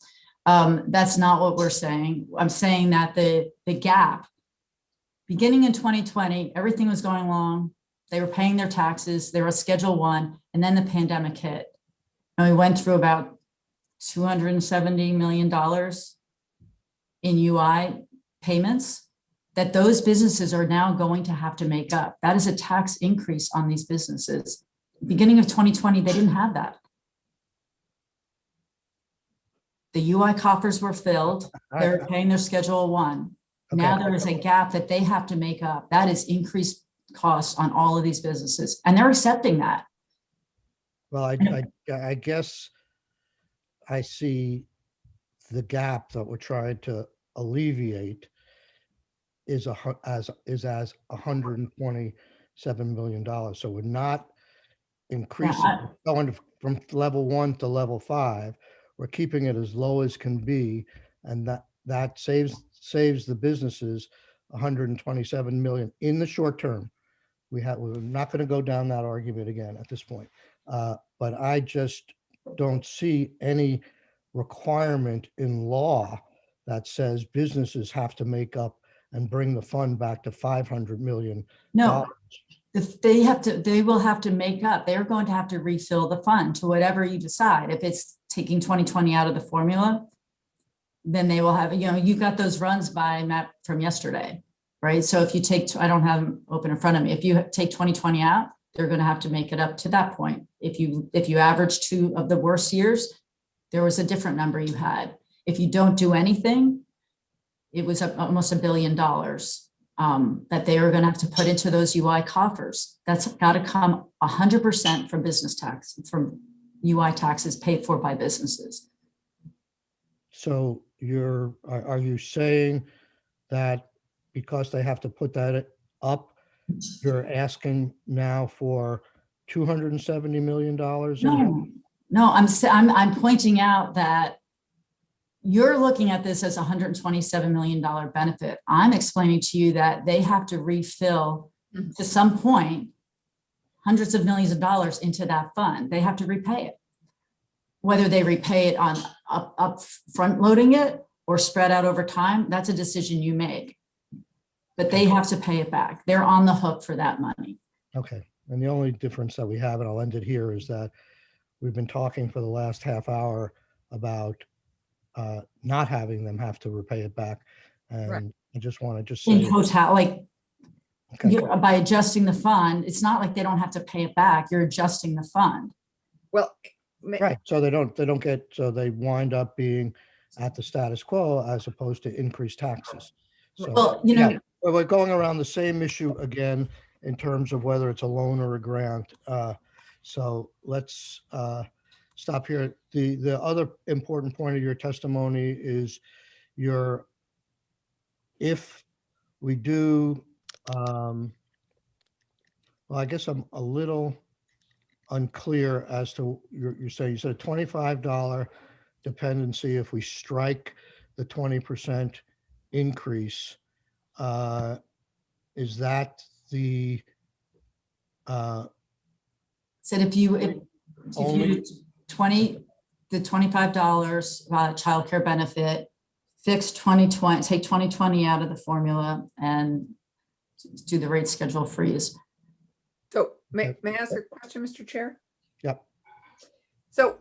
That's not what we're saying. I'm saying that the gap, beginning in 2020, everything was going along. They were paying their taxes. They were Schedule 1, and then the pandemic hit. And we went through about $270 million in UI payments that those businesses are now going to have to make up. That is a tax increase on these businesses. Beginning of 2020, they didn't have that. The UI coffers were filled. They were paying their Schedule 1. Okay. Now there is a gap that they have to make up. That is increased costs on all of these businesses, and they're accepting that. Well, I guess I see the gap that we're trying to alleviate is as $127 million. So we're not increasing, going from level 1 to level 5. We're keeping it as low as can be, and that saves the businesses $127 million in the short term. We're not going to go down that argument again at this point. But I just don't see any requirement in law that says businesses have to make up and bring the fund back to $500 million. No, if they will have to make up. They're going to have to refill the fund to whatever you decide. If it's taking 2020 out of the formula, then they will have, you've got those runs by Matt from yesterday, right? So if you take, I don't have them open in front of me. If you take 2020 out, they're going to have to make it up to that point. If you average 2 of the worst years, there was a different number you had. If you don't do anything, it was almost $1 billion that they are going to have to put into those UI coffers. That's got to come 100% from business tax, from UI taxes paid for by businesses. So are you saying that because they have to put that up, you're asking now for $270 million? No, I'm pointing out that you're looking at this as $127 million benefit. I'm explaining to you that they have to refill to some point hundreds of millions of dollars into that fund. They have to repay it. Whether they repay it on up front loading it or spread out over time, that's a decision you make. But they have to pay it back. They're on the hook for that money. Okay. And the only difference that we have, and I'll end it here, is that we've been talking for the last half hour about not having them have to repay it back. And Right. I just want to say, In total, like okay. by adjusting the fund, it's not like they don't have to pay it back. You're adjusting the fund. Well, Right. So they wind up being at the status quo as opposed to increased taxes. So Well, we're going around the same issue again in terms of whether it's a loan or a grant. So let's stop here. The other important point of your testimony is if we do, well, I guess I'm a little unclear as to you said a $25 dependency if we strike the 20% increase. Is that the said if you do 20, the $25 childcare benefit, fix 2020, take 2020 out of the formula and do the rate schedule freeze. So may I ask a question, Mr. Chair? Yep. So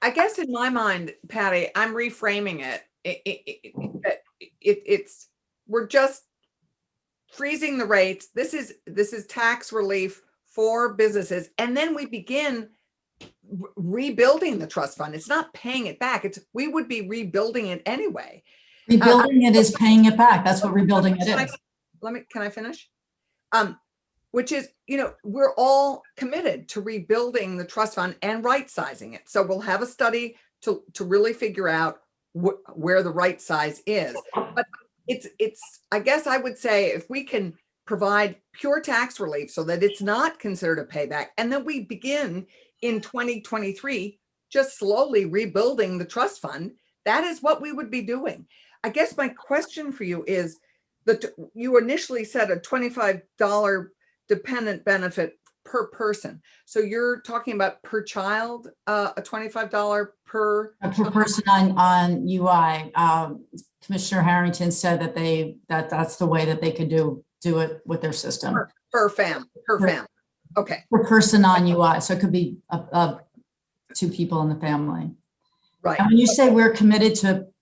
I guess in my mind, Patty, I'm reframing it. It's we're just freezing the rates. This is tax relief for businesses, and then we begin rebuilding the trust fund. It's not paying it back. We would be rebuilding it anyway. Rebuilding it is paying it back. That's what rebuilding it is. Can I finish? Which is, we're all committed to rebuilding the trust fund and right sizing it. So we'll have a study to really figure out where the right size is. But I guess I would say if we can provide pure tax relief so that it's not considered a payback, and then we begin in 2023, just slowly rebuilding the trust fund, that is what we would be doing. I guess my question for you is that you initially said a $25 dependent benefit per person. So you're talking about per child, a $25 per person on UI. Commissioner Harrington said that that's the way that they could do it with their system. Per family. Okay. Per person on UI. So it could be two people in the family. Right. And when you say we're committed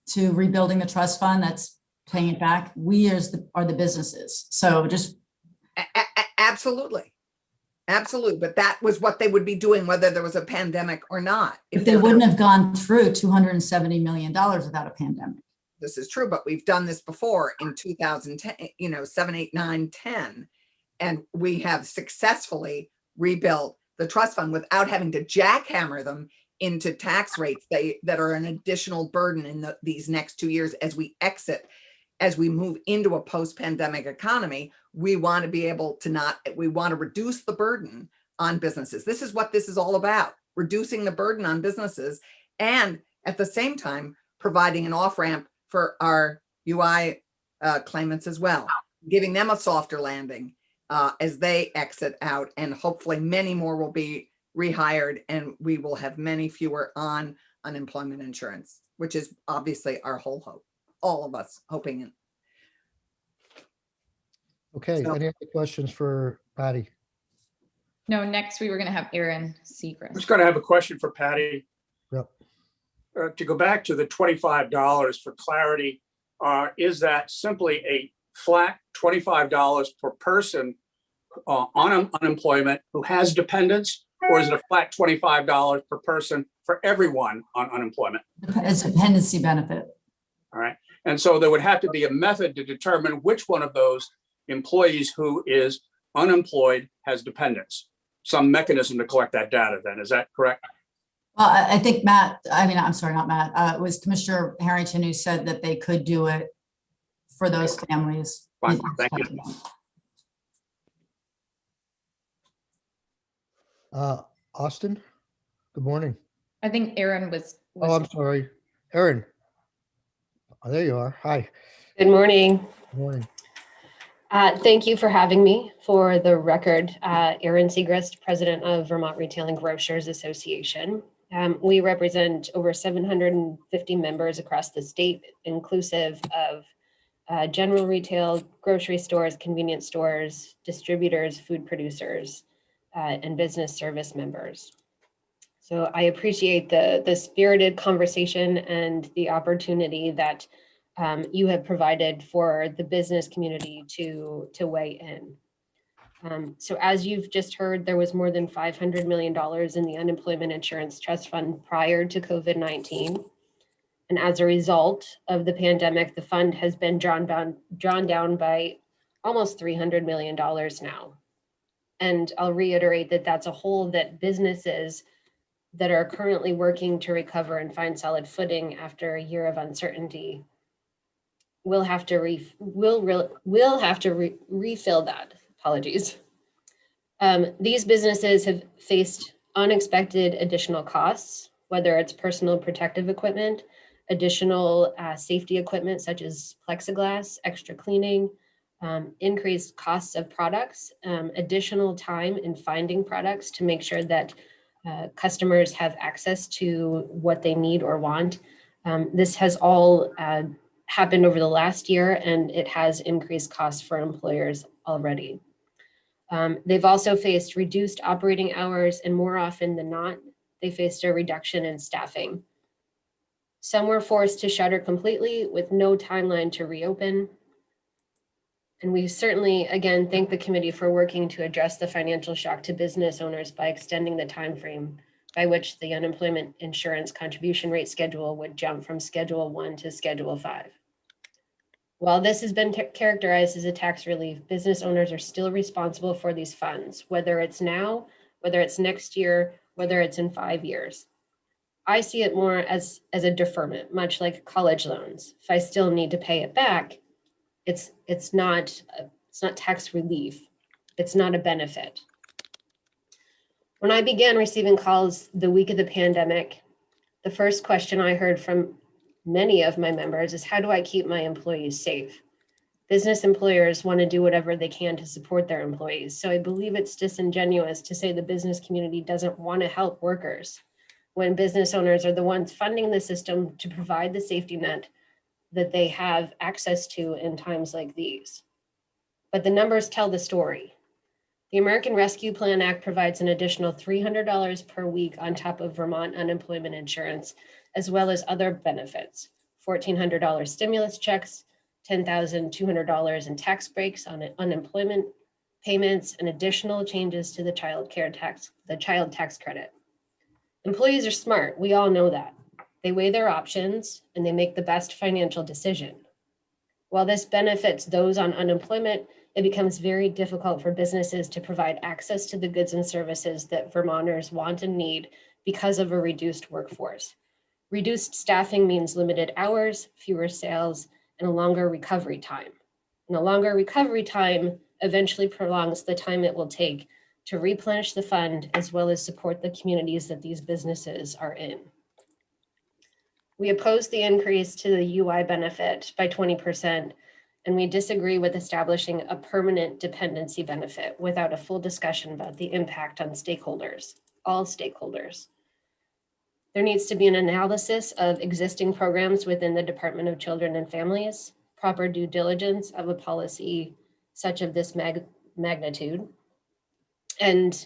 to rebuilding the trust fund, that's paying it back. We are the businesses. So just absolutely. But that was what they would be doing, whether there was a pandemic or not. If they wouldn't have gone through $270 million without a pandemic. This is true, but we've done this before in 2010, 7, 8, 9, 10. And we have successfully rebuilt the trust fund without having to jackhammer them into tax rates that are an additional burden in these next 2 years as we move into a post-pandemic economy. We want to be able to we want to reduce the burden on businesses. This is what this is all about, reducing the burden on businesses and at the same time, providing an off-ramp for our UI claimants as well, giving them a softer landing as they exit out, and hopefully many more will be rehired and we will have many fewer on unemployment insurance, which is obviously our whole hope, all of us hoping. Okay, any other questions for Patty? No, next we were going to have Aaron Segrist. I'm just going to have a question for Patty. Yep. To go back to the $25 for clarity, is that simply a flat $25 per person on unemployment who has dependents, or is it a flat $25 per person for everyone on unemployment? It's a dependency benefit. All right. And so there would have to be a method to determine which one of those employees who is unemployed has dependents, some mechanism to collect that data then. Is that correct? Well, I think I'm sorry, not Matt. It was Commissioner Harrington who said that they could do it for those families. Fine, thank you. Austin, good morning. I think Aaron was Oh, I'm sorry. Erin. Oh, there you are. Hi. Good morning. Good morning. Thank you for having me. For the record, Erin Segrist, President of Vermont Retail and Grocers Association. We represent over 750 members across the state, inclusive of general retail, grocery stores, convenience stores, distributors, food producers, and business service members. So I appreciate the spirited conversation and the opportunity that you have provided for the business community to weigh in. So as you've just heard, there was more than $500 million in the Unemployment Insurance Trust Fund prior to COVID-19. And as a result of the pandemic, the fund has been drawn down by almost $300 million now. And I'll reiterate that that's a hole that businesses that are currently working to recover and find solid footing after a year of uncertainty will have to refill that. Apologies. These businesses have faced unexpected additional costs, whether it's personal protective equipment, additional safety equipment such as plexiglass, extra cleaning, increased costs of products, additional time in finding products to make sure that customers have access to what they need or want. This has all happened over the last year, and it has increased costs for employers already. They've also faced reduced operating hours, and more often than not, they faced a reduction in staffing. Some were forced to shutter completely with no timeline to reopen. And we certainly, again, thank the committee for working to address the financial shock to business owners by extending the time frame by which the unemployment insurance contribution rate schedule would jump from Schedule 1 to Schedule 5. While this has been characterized as a tax relief, business owners are still responsible for these funds, whether it's now, whether it's next year, whether it's in 5 years. I see it more as a deferment, much like college loans. If I still need to pay it back, it's not tax relief. It's not a benefit. When I began receiving calls the week of the pandemic, the first question I heard from many of my members is, how do I keep my employees safe? Business employers want to do whatever they can to support their employees. So I believe it's disingenuous to say the business community doesn't want to help workers when business owners are the ones funding the system to provide the safety net that they have access to in times like these. But the numbers tell the story. The American Rescue Plan Act provides an additional $300 per week on top of Vermont unemployment insurance, as well as other benefits, $1,400 stimulus checks, $10,200 in tax breaks on unemployment payments, and additional changes to the child tax credit. Employees are smart, we all know that. They weigh their options and they make the best financial decision. While this benefits those on unemployment, it becomes very difficult for businesses to provide access to the goods and services that Vermonters want and need because of a reduced workforce. Reduced staffing means limited hours, fewer sales, and a longer recovery time. And a longer recovery time eventually prolongs the time it will take to replenish the fund as well as support the communities that these businesses are in. We oppose the increase to the UI benefit by 20%, and we disagree with establishing a permanent dependency benefit without a full discussion about the impact on stakeholders, all stakeholders. There needs to be an analysis of existing programs within the Department of Children and Families, proper due diligence of a policy such of this magnitude. And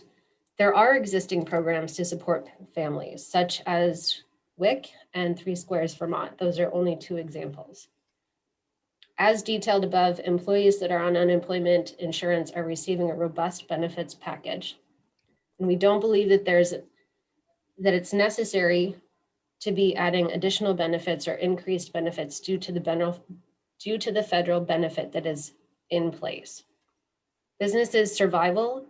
there are existing programs to support families, such as WIC and 3 Squares Vermont. Those are only 2 examples. As detailed above, employees that are on unemployment insurance are receiving a robust benefits package. And we don't believe that it's necessary to be adding additional benefits or increased benefits due to the federal benefit that is in place. Businesses' survival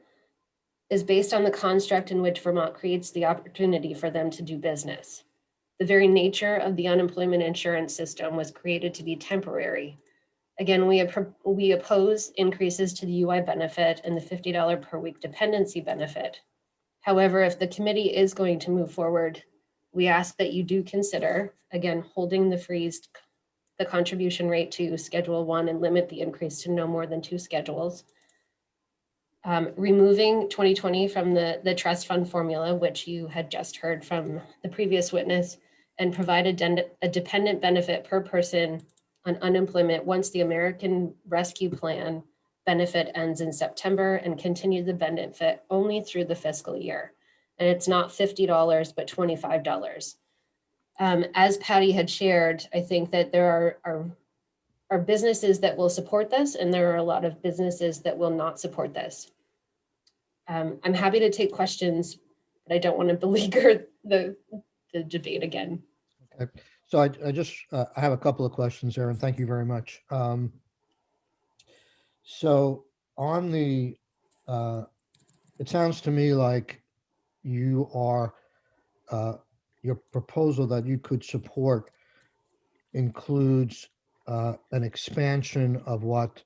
is based on the construct in which Vermont creates the opportunity for them to do business. The very nature of the unemployment insurance system was created to be temporary. Again, we oppose increases to the UI benefit and the $50 per week dependency benefit. However, if the committee is going to move forward, we ask that you do consider, again, holding the contribution rate to Schedule 1 and limit the increase to no more than 2 schedules. Removing 2020 from the trust fund formula, which you had just heard from the previous witness, and provide a dependent benefit per person on unemployment once the American Rescue Plan benefit ends in September, and continue the benefit only through the fiscal year. And it's not $50, but $25. As Patty had shared, I think that there are businesses that will support this, and there are a lot of businesses that will not support this. I'm happy to take questions, but I don't want to beleaguer the debate again. Okay. So I have a couple of questions there, and thank you very much. So on the, it sounds to me like you are, your proposal that you could support includes an expansion of what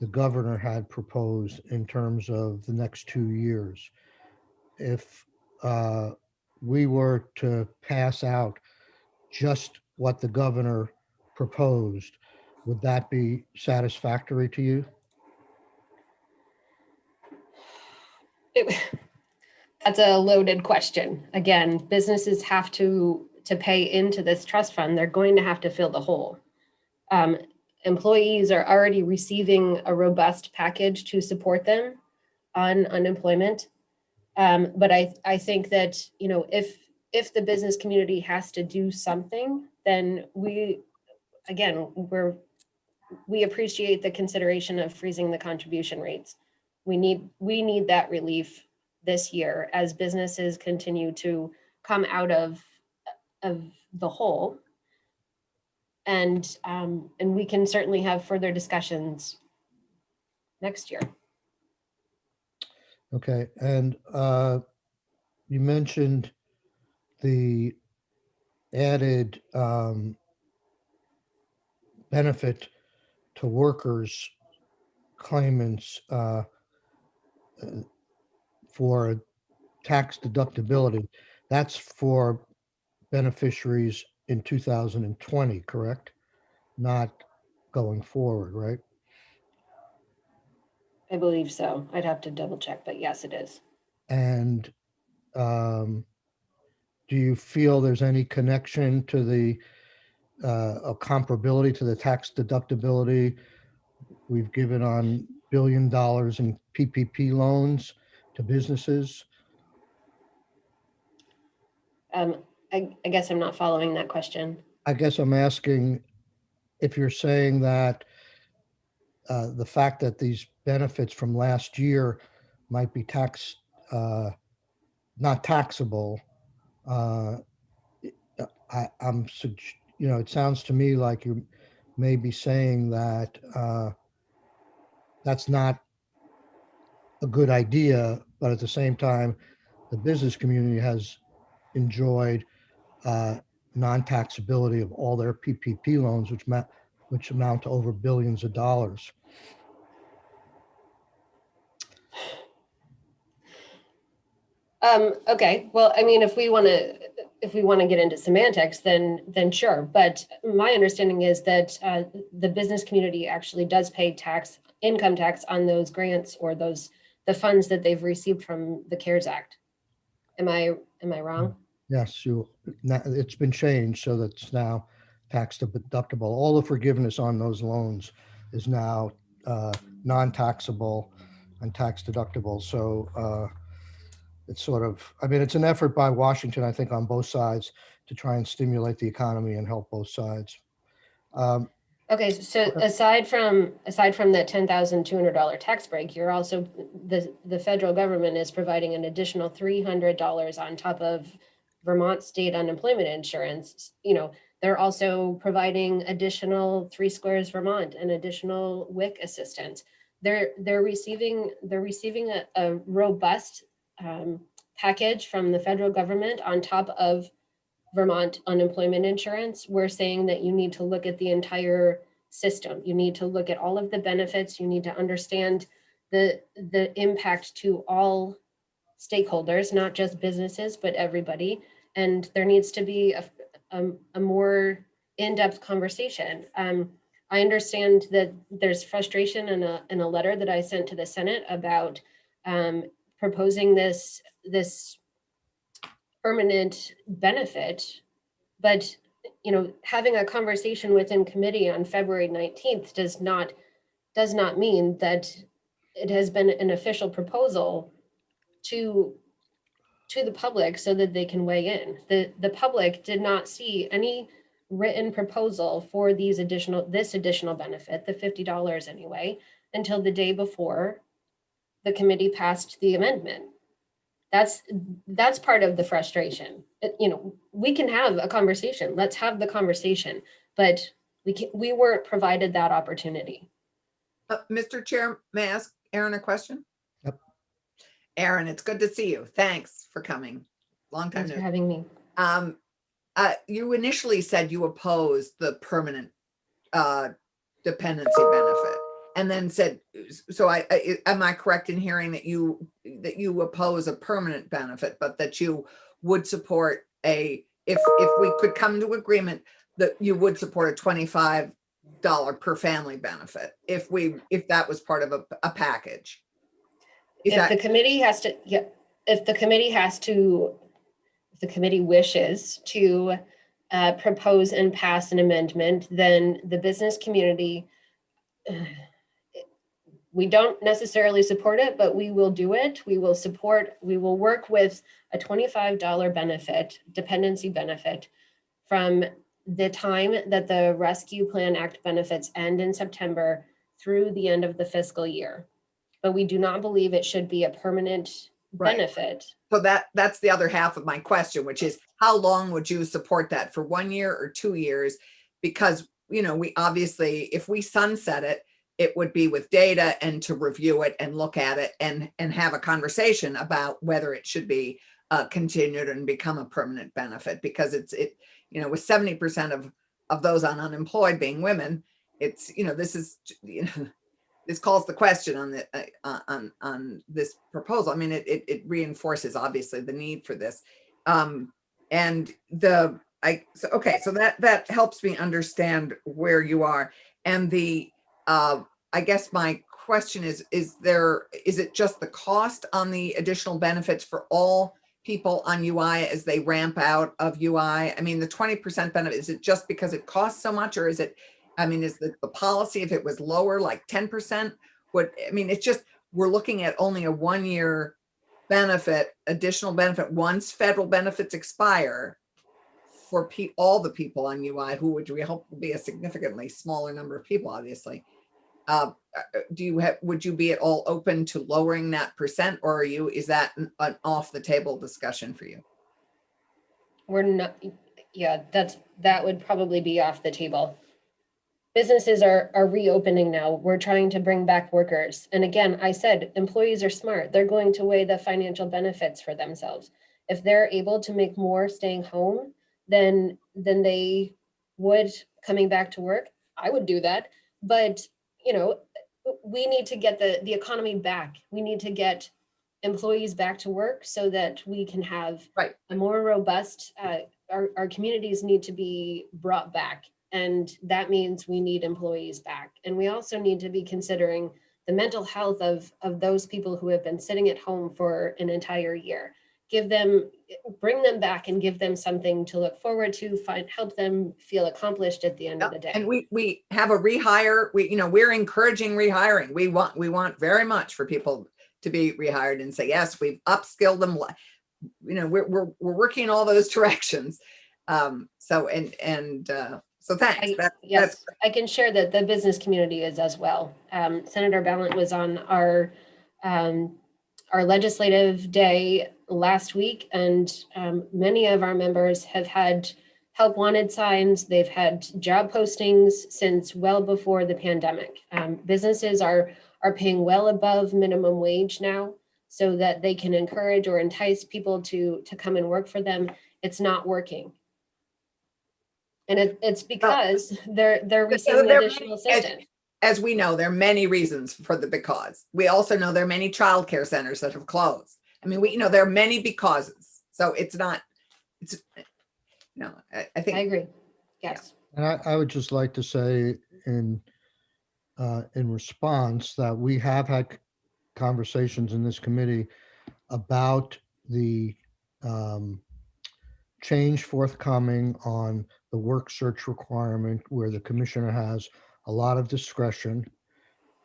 the governor had proposed in terms of the next 2 years. If we were to pass out just what the governor proposed, would that be satisfactory to you? That's a loaded question. Again, businesses have to pay into this trust fund. They're going to have to fill the hole. Employees are already receiving a robust package to support them on unemployment. But I think that, you know, if the business community has to do something, then we appreciate the consideration of freezing the contribution rates. We need that relief this year as businesses continue to come out of the hole. And we can certainly have further discussions next year. Okay, and you mentioned the added benefit to workers claimants for tax deductibility. That's for beneficiaries in 2020, correct? Not going forward, right? I believe so. I'd have to double check, but yes, it is. And do you feel there's any connection to the a comparability to the tax deductibility we've given on $1 billion in PPP loans to businesses? I guess I'm not following that question. I guess I'm asking if you're saying that the fact that these benefits from last year might be not taxable. It sounds to me like you may be saying that that's not a good idea, but at the same time, the business community has enjoyed non-taxability of all their PPP loans, which amount to over billions of dollars. Okay, well, I mean, if we want to get into semantics, then sure. But my understanding is that the business community actually does pay income tax on those grants or the funds that they've received from the CARES Act. Am I wrong? Yes, it's been changed so that it's now tax deductible. All the forgiveness on those loans is now non-taxable and tax deductible. So it's sort of, I mean, it's an effort by Washington, I think, on both sides to try and stimulate the economy and help both sides. Okay, so aside from the $10,200 tax break, you're also the federal government is providing an additional $300 on top of Vermont state unemployment insurance. You know, they're also providing additional 3 Squares Vermont and additional WIC assistance. They're receiving a robust package from the federal government on top of Vermont unemployment insurance. We're saying that you need to look at the entire system. You need to look at all of the benefits. You need to understand the impact to all stakeholders, not just businesses, but everybody. And there needs to be a more in-depth conversation. I understand that there's frustration in a letter that I sent to the Senate about proposing this permanent benefit, but you know, having a conversation within committee on February 19th does not mean that it has been an official proposal to the public so that they can weigh in. The public did not see any written proposal for this additional benefit, the $50 anyway, until the day before the committee passed the amendment. That's part of the frustration. You know, we can have a conversation. Let's have the conversation, but we weren't provided that opportunity. Mr. Chair, may I ask Aaron a question? Yep. Aaron, it's good to see you. Thanks for coming. Long time. Thanks for having me. You initially said you opposed the permanent dependency benefit, and then said, so am I correct in hearing that you oppose a permanent benefit, but that you would support if we could come to agreement that you would support a $25 per family benefit if that was part of a package? If the committee has to, yeah, if the committee if the committee wishes to propose and pass an amendment, then the business community, we don't necessarily support it, but we will do it. We will work with a $25 benefit, dependency benefit, from the time that the Rescue Plan Act benefits end in September through the end of the fiscal year. But we do not believe it should be a permanent Right. benefit. So that's the other half of my question, which is how long would you support that, for 1 year or 2 years? Because, we obviously, if we sunset it, it would be with data and to review it and look at it and have a conversation about whether it should be continued and become a permanent benefit, because with 70% of those on unemployed being women, it's, this is, this calls the question on the on this proposal. I mean, it reinforces obviously the need for this, and so that helps me understand where you are. And I guess my question is it just the cost on the additional benefits for all people on UI as they ramp out of UI? I mean, the 20% benefit, is it just because it costs so much, or is it? I mean, is the policy, if it was lower, like 10%, it's just, we're looking at only a 1 year benefit, additional benefit, once federal benefits expire for all the people on UI, who would we hope will be a significantly smaller number of people, obviously. Would you be at all open to lowering that percent, or is that an off the table discussion for you? We're not, yeah, that would probably be off the table. Businesses are reopening now. We're trying to bring back workers. And again, I said, employees are smart. They're going to weigh the financial benefits for themselves. If they're able to make more staying home than they would coming back to work, I would do that. But, we need to get the economy back. We need to get employees back to work so that we can have a more robust, our communities need to be brought back. And that means we need employees back. And we also need to be considering the mental health of those people who have been sitting at home for an entire year. Bring them back and give them something to look forward to, help them feel accomplished at the end of the day. And we have a rehire, we're encouraging rehiring. We want very much for people to be rehired and say, yes, we've upskilled them. We're working in all those directions. So thanks. Yes, I can share that the business community is as well. Senator Ballant was on our legislative day last week, and many of our members have had help wanted signs. They've had job postings since well before the pandemic. Businesses are paying well above minimum wage now, so that they can encourage or entice people to come and work for them. It's not working. And it's because they're receiving additional assistance. As we know, there are many reasons for the because. We also know there are many childcare centers that have closed. I mean, there are many becauses. So I think. I agree. Yes. And I would just like to say in response that we have had conversations in this committee about the change forthcoming on the work search requirement, where the commissioner has a lot of discretion.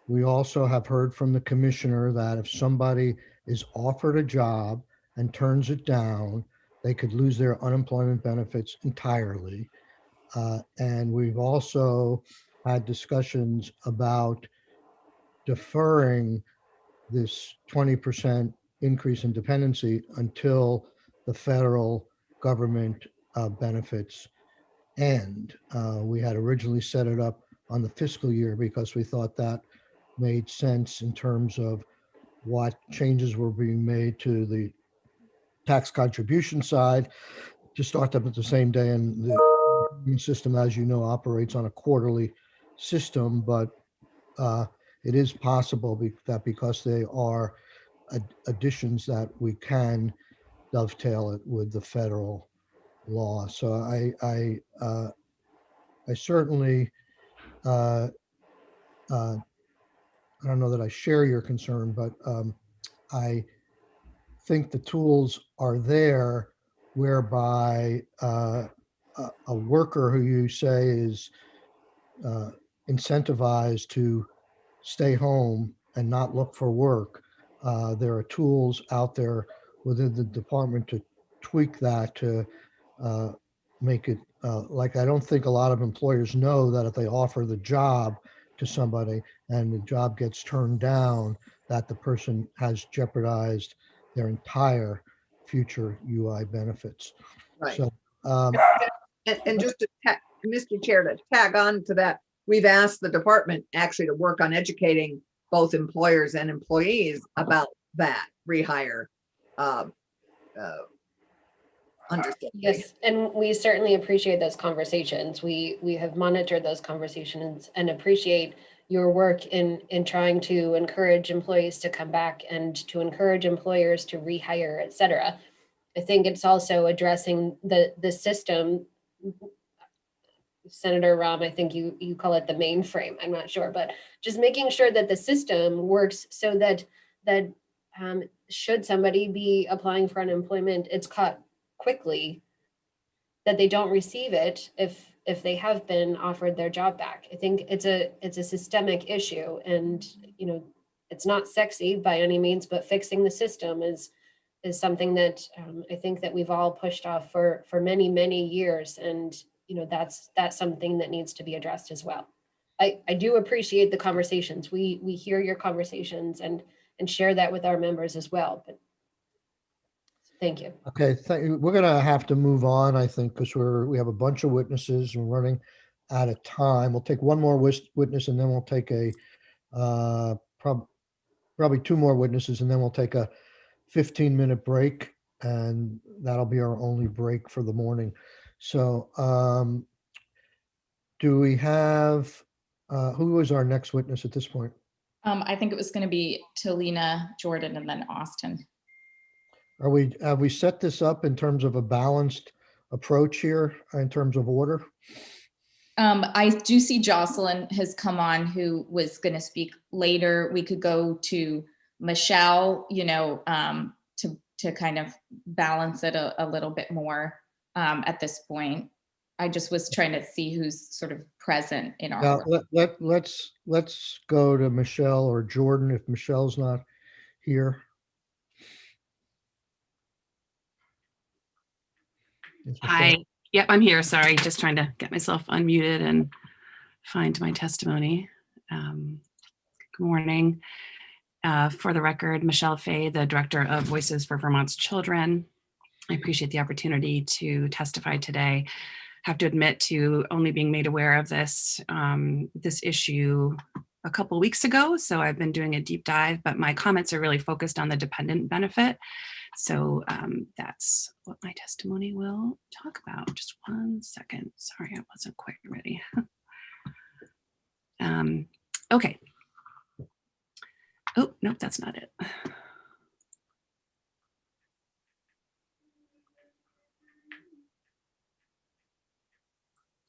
We also have heard from the commissioner that if somebody is offered a job and turns it down, they could lose their unemployment benefits entirely. And we've also had discussions about deferring this 20% increase in dependency until the federal government benefits end. We had originally set it up on the fiscal year because we thought that made sense in terms of what changes were being made to the tax contribution side to start them at the same day. And the system, as you know, operates on a quarterly system, but it is possible that because they are additions that we can dovetail it with the federal law. So I certainly, I don't know that I share your concern, but I think the tools are there whereby a worker who you say is incentivized to stay home and not look for work, there are tools out there within the department to tweak that to make it like, I don't think a lot of employers know that if they offer the job to somebody and the job gets turned down, that the person has jeopardized their entire future UI benefits. Right. So, And just to Mr. Chair, to tag on to that, we've asked the department actually to work on educating both employers and employees about that rehire understanding. Yes, and we certainly appreciate those conversations. We have monitored those conversations and appreciate your work in trying to encourage employees to come back and to encourage employers to rehire, et cetera. I think it's also addressing the system. Senator Rahm, I think you call it the mainframe. I'm not sure, but just making sure that the system works so that should somebody be applying for unemployment, it's caught quickly, that they don't receive it if they have been offered their job back. I think it's a systemic issue, and it's not sexy by any means, but fixing the system is something that I think that we've all pushed off for many years, and that's something that needs to be addressed as well. I do appreciate the conversations. We hear your conversations and share that with our members as well. But thank you. okay, we're gonna have to move on, I think, because we have a bunch of witnesses and we're running out of time. We'll take one more witness and then we'll take a probably two more witnesses and then we'll take a 15-minute break, and that'll be our only break for the morning. So do we have who is our next witness at this point? I think it was going to be Talina, Jordan, and then Austin. Have we set this up in terms of a balanced approach here in terms of order? I do see Jocelyn has come on, who was going to speak later. We could go to Michelle, to kind of balance it a little bit more at this point. I just was trying to see who's sort of present in our order. Let's go to Michelle or Jordan if Michelle's not here. Hi. Yep, I'm here. Sorry, just trying to get myself unmuted and find my testimony. Good morning. For the record, Michelle Fay, the Director of Voices for Vermont's Children. I appreciate the opportunity to testify today. I have to admit to only being made aware of this issue a couple weeks ago, so I've been doing a deep dive, but my comments are really focused on the dependent benefit. So that's what my testimony will talk about. Just one second. Sorry, I wasn't quite ready. Okay. Oh, nope, that's not it.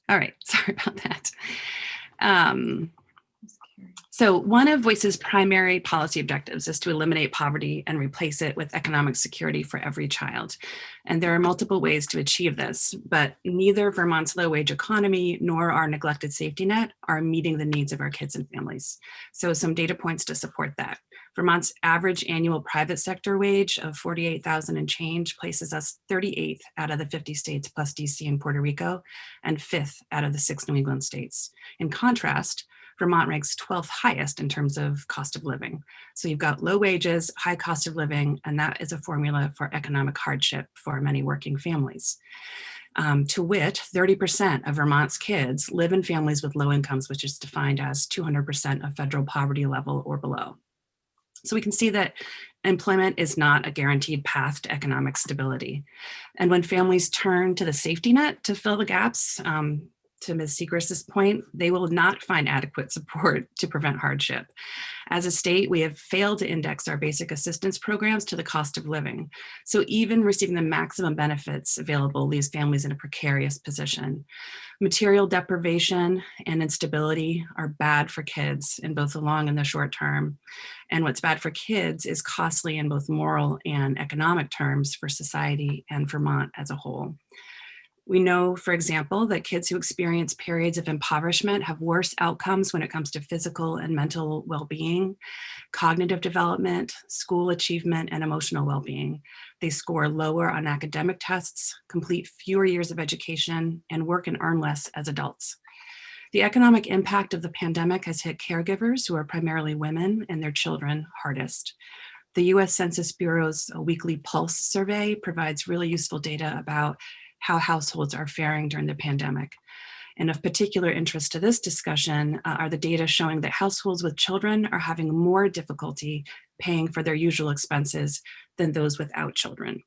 All right, sorry about that. So one of Voice's primary policy objectives is to eliminate poverty and replace it with economic security for every child. And there are multiple ways to achieve this, but neither Vermont's low-wage economy nor our neglected safety net are meeting the needs of our kids and families. So some data points to support that. Vermont's average annual private sector wage of $48,000 and change places us 38th out of the 50 states plus DC and Puerto Rico, and 5th out of the 6 New England states. In contrast, Vermont ranks 12th highest in terms of cost of living. So you've got low wages, high cost of living, and that is a formula for economic hardship for many working families. To wit, 30% of Vermont's kids live in families with low incomes, which is defined as 200% of federal poverty level or below. So we can see that employment is not a guaranteed path to economic stability. And when families turn to the safety net to fill the gaps, To Ms. Segrist's point, they will not find adequate support to prevent hardship. As a state, we have failed to index our basic assistance programs to the cost of living. So even receiving the maximum benefits available leaves families in a precarious position. Material deprivation and instability are bad for kids in both the long and the short term. And what's bad for kids is costly in both moral and economic terms for society and Vermont as a whole. We know, for example, that kids who experience periods of impoverishment have worse outcomes when it comes to physical and mental well-being, cognitive development, school achievement, and emotional well-being. They score lower on academic tests, complete fewer years of education, and work and earn less as adults. The economic impact of the pandemic has hit caregivers, who are primarily women, and their children hardest. The US Census Bureau's weekly Pulse survey provides really useful data about how households are faring during the pandemic. And of particular interest to this discussion are the data showing that households with children are having more difficulty paying for their usual expenses than those without children.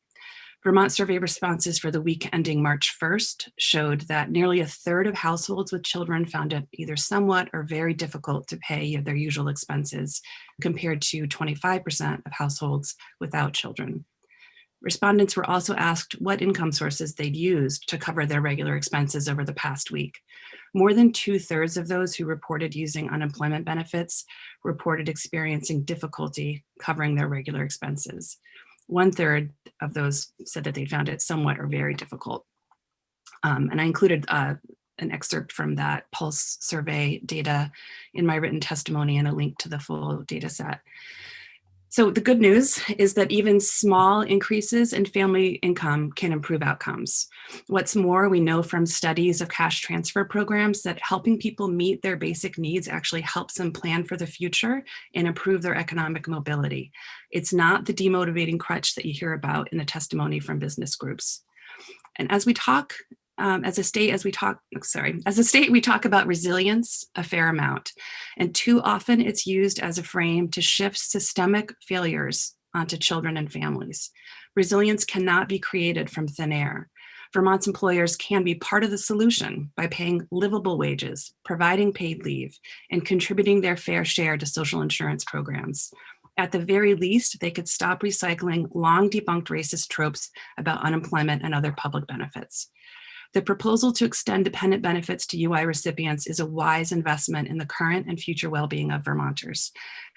Vermont survey responses for the week ending March 1st showed that nearly a third of households with children found it either somewhat or very difficult to pay their usual expenses, compared to 25% of households without children. Respondents were also asked what income sources they'd used to cover their regular expenses over the past week. More than 2/3 of those who reported using unemployment benefits reported experiencing difficulty covering their regular expenses. 1/3 of those said that they found it somewhat or very difficult. And I included an excerpt from that Pulse survey data in my written testimony and a link to the full data set. So the good news is that even small increases in family income can improve outcomes. What's more, we know from studies of cash transfer programs that helping people meet their basic needs actually helps them plan for the future and improve their economic mobility. It's not the demotivating crutch that you hear about in the testimony from business groups. And as we talk, as a state, we talk about resilience a fair amount. And too often it's used as a frame to shift systemic failures onto children and families. Resilience cannot be created from thin air. Vermont's employers can be part of the solution by paying livable wages, providing paid leave, and contributing their fair share to social insurance programs. At the very least, they could stop recycling long debunked racist tropes about unemployment and other public benefits. The proposal to extend dependent benefits to UI recipients is a wise investment in the current and future well-being of Vermonters.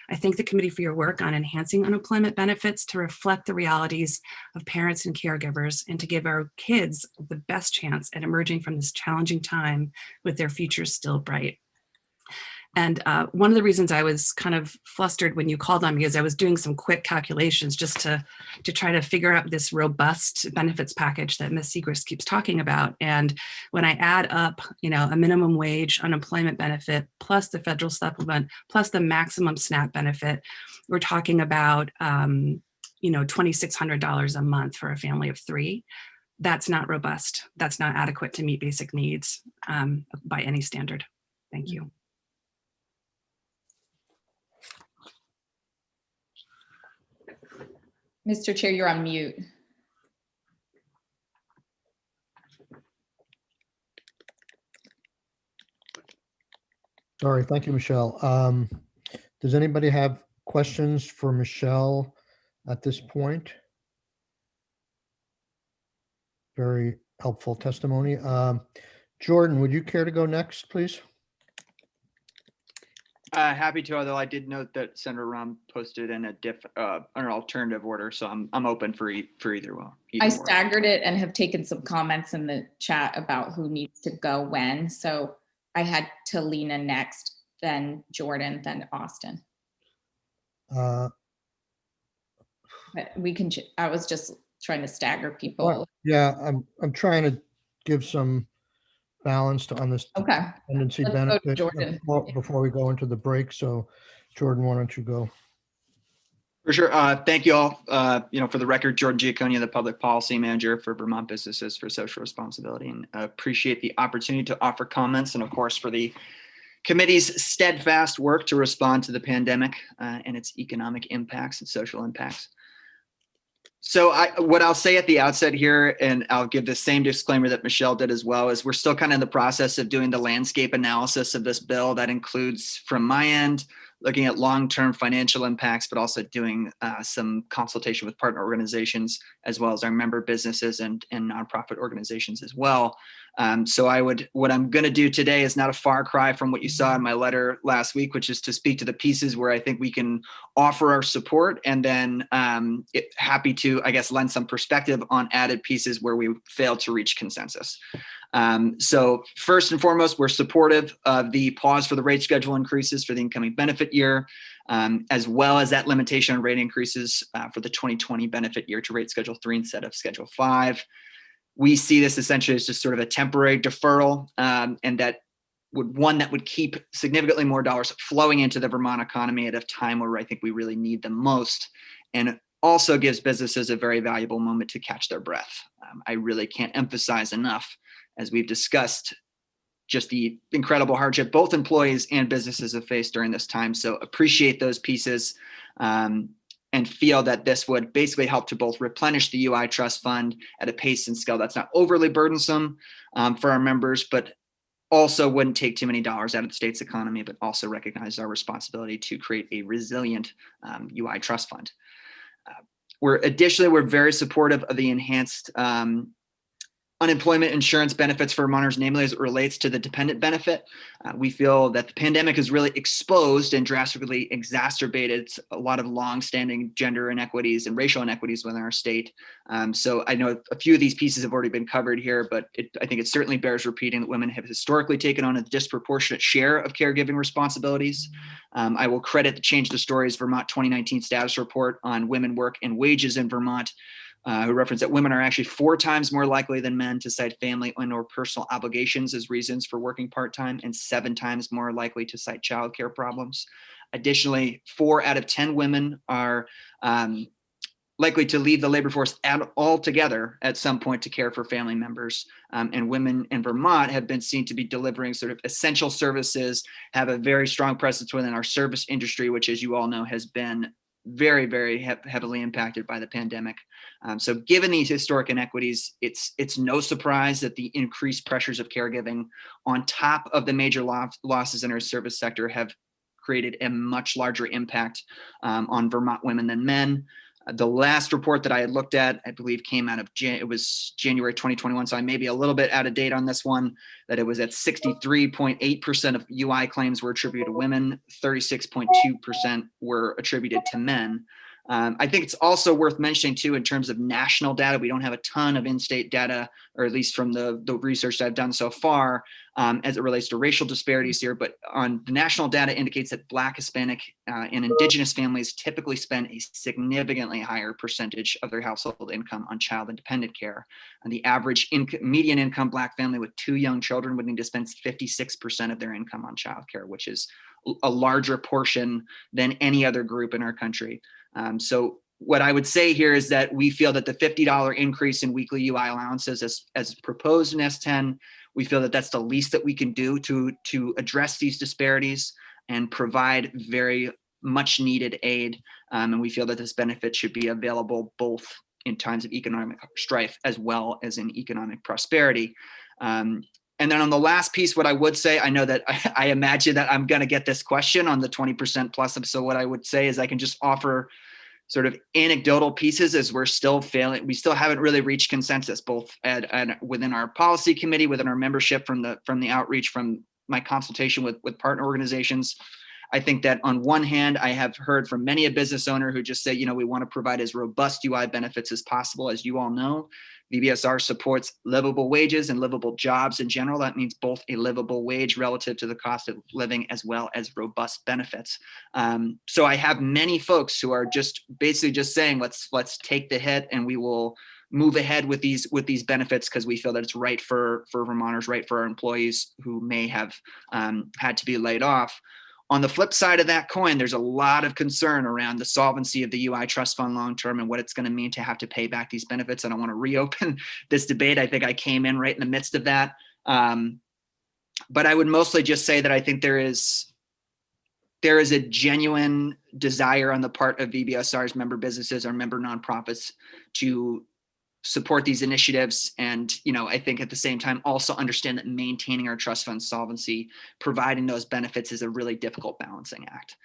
I thank the committee for your work on enhancing unemployment benefits to reflect the realities of parents and caregivers and to give our kids the best chance at emerging from this challenging time with their futures still bright. And one of the reasons I was kind of flustered when you called on me is I was doing some quick calculations just to try to figure out this robust benefits package that Ms. Segrist keeps talking about. And when I add up, a minimum wage unemployment benefit plus the federal supplement plus the maximum SNAP benefit, we're talking about $2,600 a month for a family of 3. That's not robust. That's not adequate to meet basic needs by any standard. Thank you. Mr. Chair, you're on mute. Sorry, thank you, Michelle. Does anybody have questions for Michelle at this point? Very helpful testimony. Jordan, would you care to go next, please? Happy to, although I did note that Senator Rahm posted in an alternative order, so I'm open for either one. I staggered it and have taken some comments in the chat about who needs to go when. So I had Talina next, then Jordan, then Austin. But we can. I was just trying to stagger people. Well, yeah, I'm trying to give some balance on this dependency benefit before we go into the break. So Jordan, why don't you go? For sure. Thank you all. For the record, Jordan Giaconia, the Public Policy Manager for Vermont Businesses for Social Responsibility, and appreciate the opportunity to offer comments and, of course, for the committee's steadfast work to respond to the pandemic and its economic impacts and social impacts. So what I'll say at the outset here, and I'll give the same disclaimer that Michelle did as well, is we're still kind of in the process of doing the landscape analysis of this bill. That includes, from my end, looking at long-term financial impacts, but also doing some consultation with partner organizations, as well as our member businesses and nonprofit organizations as well. So what I'm going to do today is not a far cry from what you saw in my letter last week, which is to speak to the pieces where I think we can offer our support, and then happy to, I guess, lend some perspective on added pieces where we failed to reach consensus. So first and foremost, we're supportive of the pause for the rate schedule increases for the incoming benefit year, as well as that limitation on rate increases for the 2020 benefit year to rate schedule 3 instead of schedule 5. We see this essentially as just sort of a temporary deferral, and that would keep significantly more dollars flowing into the Vermont economy at a time where I think we really need them most, and also gives businesses a very valuable moment to catch their breath. I really can't emphasize enough, as we've discussed, just the incredible hardship both employees and businesses have faced during this time. So appreciate those pieces, and feel that this would basically help to both replenish the UI Trust Fund at a pace and scale that's not overly burdensome for our members, but also wouldn't take too many dollars out of the state's economy, but also recognize our responsibility to create a resilient UI Trust Fund. Additionally, we're very supportive of the enhanced unemployment insurance benefits for Vermonters, namely as it relates to the dependent benefit. We feel that the pandemic has really exposed and drastically exacerbated a lot of longstanding gender inequities and racial inequities within our state. So I know a few of these pieces have already been covered here, but I think it certainly bears repeating that women have historically taken on a disproportionate share of caregiving responsibilities. I will credit the Change the Stories Vermont 2019 status report on women, work, and wages in Vermont, who reference that women are actually 4 times more likely than men to cite family and/or personal obligations as reasons for working part-time, and 7 times more likely to cite childcare problems. Additionally, 4 out of 10 women are likely to leave the labor force altogether at some point to care for family members. And women in Vermont have been seen to be delivering sort of essential services, have a very strong presence within our service industry, which, as you all know, has been very, very heavily impacted by the pandemic. So given these historic inequities, it's no surprise that the increased pressures of caregiving on top of the major losses in our service sector have created a much larger impact on Vermont women than men. The last report that I had looked at, I believe, came out of it was January 2021, so I may be a little bit out of date on this one, that it was at 63.8% of UI claims were attributed to women, 36.2% were attributed to men. I think it's also worth mentioning too, in terms of national data, we don't have a ton of in-state data, or at least from the research that I've done so far, as it relates to racial disparities here. But on the national data indicates that Black, Hispanic, and Indigenous families typically spend a significantly higher percentage of their household income on child and dependent care. And the average median income Black family with 2 young children would need to spend 56% of their income on childcare, which is a larger portion than any other group in our country. So what I would say here is that we feel that the $50 increase in weekly UI allowances as proposed in S10, we feel that that's the least that we can do to address these disparities and provide very much needed aid. And we feel that this benefit should be available both in times of economic strife as well as in economic prosperity. And then on the last piece, what I would say, I know that I imagine that I'm going to get this question on the 20% plus. So what I would say is I can just offer sort of anecdotal pieces as we're still failing. We still haven't really reached consensus, both within our policy committee, within our membership, from the outreach, from my consultation with partner organizations. I think that on one hand, I have heard from many a business owner who just say, we want to provide as robust UI benefits as possible. As you all know, VBSR supports livable wages and livable jobs in general. That means both a livable wage relative to the cost of living, as well as robust benefits. So I have many folks who are just basically just saying, let's take the hit and we will move ahead with these benefits because we feel that it's right for Vermonters, right for our employees who may have had to be laid off. On the flip side of that coin, there's a lot of concern around the solvency of the UI Trust Fund long-term and what it's going to mean to have to pay back these benefits. I don't want to reopen this debate. I think I came in right in the midst of that. But I would mostly just say that I think there is there is a genuine desire on the part of VBSR's member businesses or member nonprofits to support these initiatives. And, I think at the same time, also understand that maintaining our trust fund solvency, providing those benefits, is a really difficult balancing act.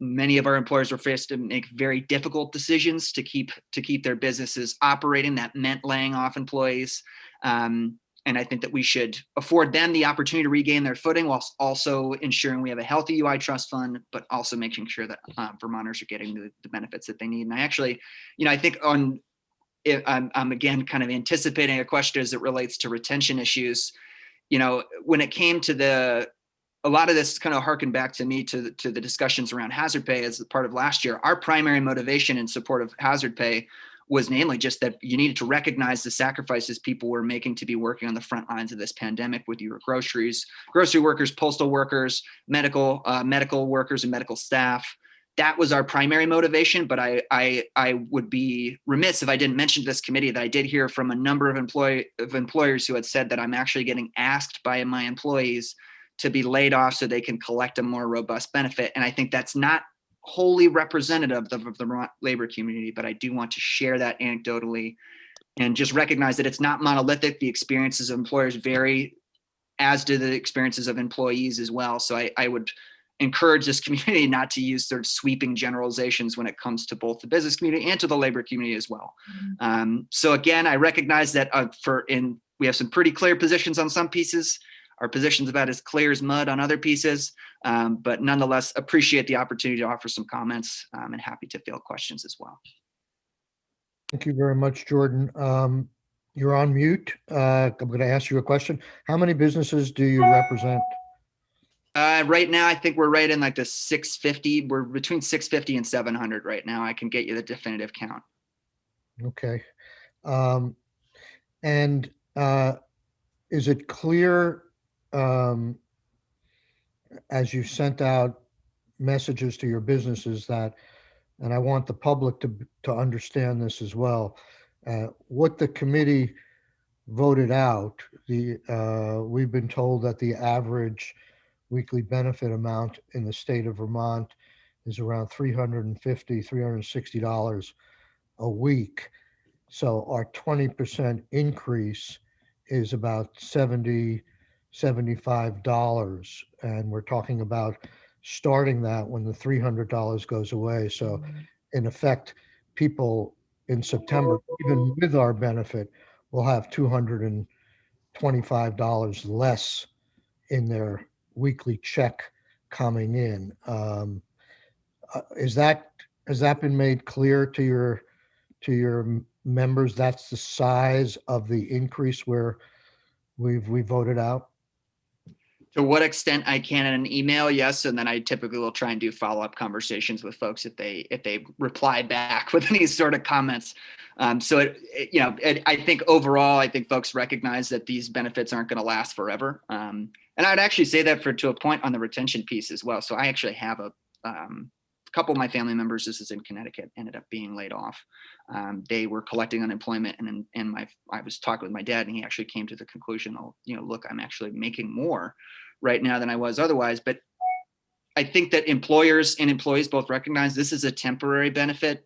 Many of our employers were forced to make very difficult decisions to keep their businesses operating. That meant laying off employees. And I think that we should afford them the opportunity to regain their footing, whilst also ensuring we have a healthy UI trust fund, but also making sure that Vermonters are getting the benefits that they need. And I actually, I think I'm again kind of anticipating a question as it relates to retention issues. When it came to a lot of this kind of harkened back to me to the discussions around hazard pay as part of last year. Our primary motivation in support of hazard pay was namely just that you needed to recognize the sacrifices people were making to be working on the front lines of this pandemic, with your grocery workers, postal workers, medical workers, and medical staff. That was our primary motivation, but I would be remiss if I didn't mention to this committee that I did hear from a number of employers who had said that I'm actually getting asked by my employees to be laid off so they can collect a more robust benefit. And I think that's not wholly representative of the Vermont labor community, but I do want to share that anecdotally and just recognize that it's not monolithic. The experiences of employers vary, as do the experiences of employees as well. So I would encourage this community not to use sort of sweeping generalizations when it comes to both the business community and to the labor community as well. So again, I recognize that we have some pretty clear positions on some pieces. Our position's about as clear as mud on other pieces, but nonetheless appreciate the opportunity to offer some comments, and happy to field questions as well. Thank you very much, Jordan. You're on mute. I'm going to ask you a question. How many businesses do you represent? Right now, I think we're right in like the 650. We're between 650 and 700 right now. I can get you the definitive count. Okay. And is it clear, as you sent out messages to your businesses that, and I want the public to understand this as well, what the committee voted out, we've been told that the average weekly benefit amount in the state of Vermont is around $350, $360 a week. So our 20% increase is about $70, $75. And we're talking about starting that when the $300 goes away. So in effect, people in September, even with our benefit, will have $225 less in their weekly check coming in. Has that been made clear to your members? That's the size of the increase where we voted out? To what extent I can in an email, yes, and then I typically will try and do follow-up conversations with folks if they reply back with any sort of comments. So I think overall, I think folks recognize that these benefits aren't going to last forever. And I'd actually say that to a point on the retention piece as well. So I actually have a couple of my family members, this is in Connecticut, ended up being laid off. They were collecting unemployment, and I was talking with my dad, and he actually came to the conclusion, look, I'm actually making more right now than I was otherwise. But I think that employers and employees both recognize this is a temporary benefit.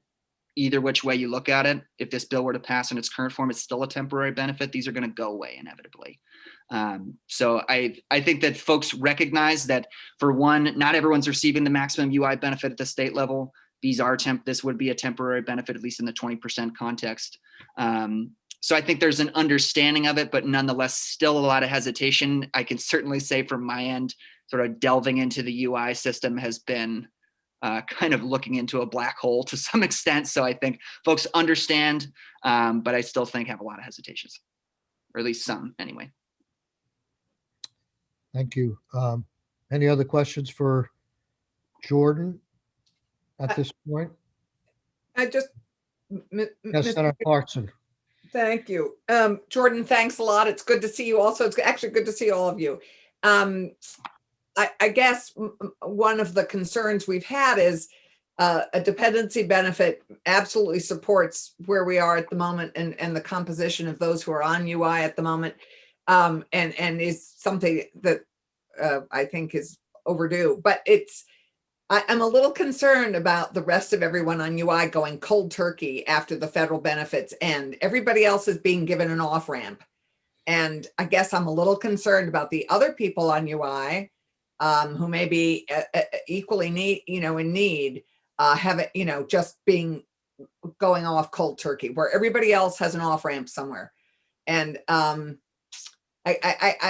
Either which way you look at it, if this bill were to pass in its current form, it's still a temporary benefit. These are going to go away inevitably. So I think that folks recognize that, for one, not everyone's receiving the maximum UI benefit at the state level. This would be a temporary benefit, at least in the 20% context. So I think there's an understanding of it, but nonetheless, still a lot of hesitation. I can certainly say from my end, sort of delving into the UI system has been kind of looking into a black hole to some extent. So I think folks understand, but I still think have a lot of hesitations, or at least some anyway. Thank you. Any other questions for Jordan at this point? Yes, Senator Clarkson. Thank you. Jordan, thanks a lot. It's good to see you also. It's actually good to see all of you. I guess one of the concerns we've had is a dependency benefit absolutely supports where we are at the moment and the composition of those who are on UI at the moment, and is something that I think is overdue. But it's I'm a little concerned about the rest of everyone on UI going cold turkey after the federal benefits end. Everybody else is being given an off ramp. And I guess I'm a little concerned about the other people on UI who may be equally in need, have it, just going off cold turkey where everybody else has an off ramp somewhere. And I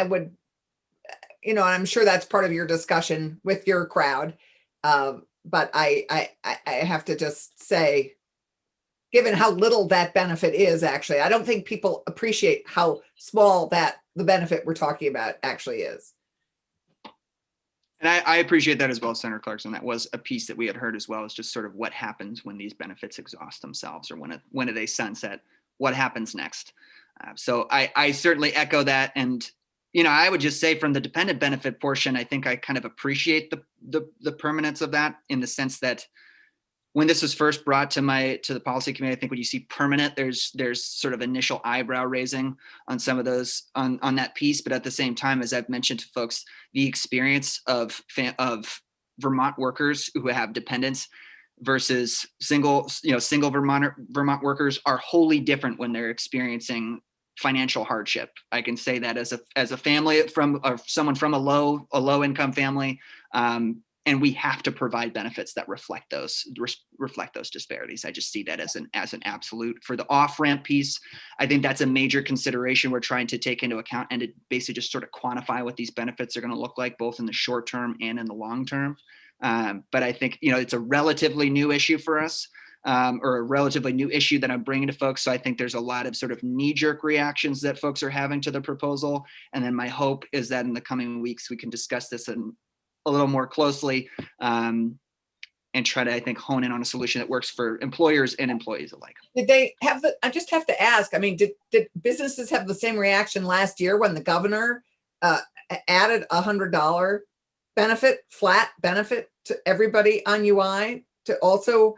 would, and I'm sure that's part of your discussion with your crowd. But I have to just say, given how little that benefit is actually, I don't think people appreciate how small the benefit we're talking about actually is. And I appreciate that as well, Senator Clarkson. That was a piece that we had heard as well, is just sort of what happens when these benefits exhaust themselves, or when do they sunset, what happens next. So I certainly echo that. And, I would just say from the dependent benefit portion, I think I kind of appreciate the permanence of that, in the sense that when this was first brought to the policy committee, I think when you see permanent, there's sort of initial eyebrow raising on some of those on that piece. But at the same time, as I've mentioned to folks, the experience of Vermont workers who have dependents versus single Vermont workers are wholly different when they're experiencing financial hardship. I can say that as a family someone from a low income family. And we have to provide benefits that reflect those disparities. I just see that as an absolute. For the off-ramp piece, I think that's a major consideration we're trying to take into account, and to basically just sort of quantify what these benefits are going to look like, both in the short term and in the long term. But I think, it's a relatively new issue for us, or a relatively new issue that I'm bringing to folks. So I think there's a lot of sort of knee-jerk reactions that folks are having to the proposal. And then my hope is that in the coming weeks, we can discuss this a little more closely, and try to, I think, hone in on a solution that works for employers and employees alike. Did they have I just have to ask, I mean, did businesses have the same reaction last year when the governor added $100 flat benefit to everybody on UI, to also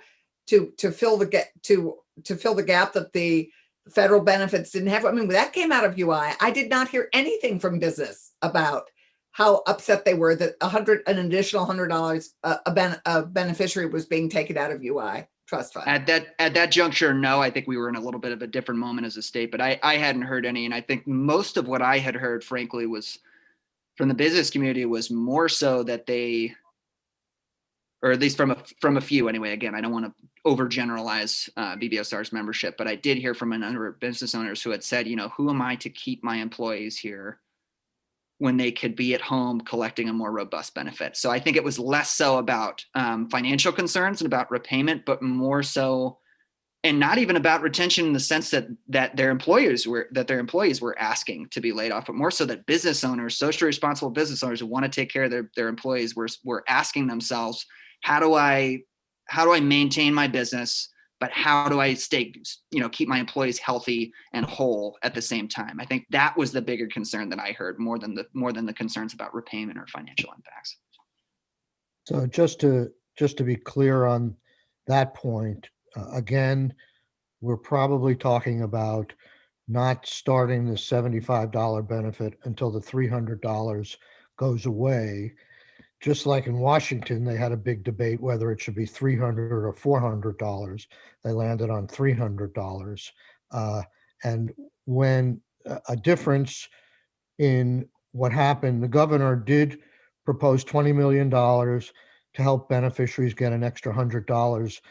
to fill the gap that the federal benefits didn't have? I mean, that came out of UI. I did not hear anything from business about how upset they were that an additional $100 a beneficiary was being taken out of UI trust fund. At that juncture, no. I think we were in a little bit of a different moment as a state, but I hadn't heard any. And I think most of what I had heard, frankly, was from the business community, was more so that they, or at least from a few anyway. Again, I don't want to overgeneralize BBSR's membership, but I did hear from a number of business owners who had said, who am I to keep my employees here when they could be at home collecting a more robust benefit? So I think it was less so about financial concerns and about repayment, but more so, and not even about retention in the sense that their employees were asking to be laid off, but more so that business owners, socially responsible business owners who want to take care of their employees were asking themselves, how do I maintain my business, but how do I keep my employees healthy and whole at the same time? I think that was the bigger concern that I heard, more than the concerns about repayment or financial impacts. So just to be clear on that point, again, we're probably talking about not starting the $75 benefit until the $300 goes away. Just like in Washington, they had a big debate whether it should be $300 or $400. They landed on $300. And when a difference in what happened, the governor did propose $20 million to help beneficiaries get an extra $100.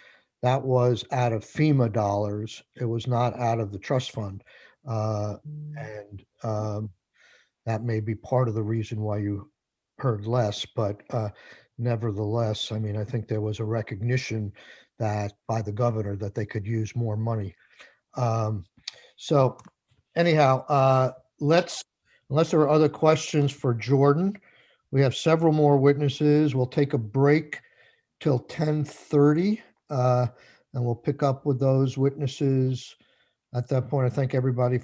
That was out of FEMA dollars. It was not out of the trust fund. And that may be part of the reason why you heard less, but nevertheless, I mean, I think there was a recognition that by the governor that they could use more money. So anyhow, unless there are other questions for Jordan, we have several more witnesses. We'll take a break till 10:30, and we'll pick up with those witnesses at that point. I thank everybody for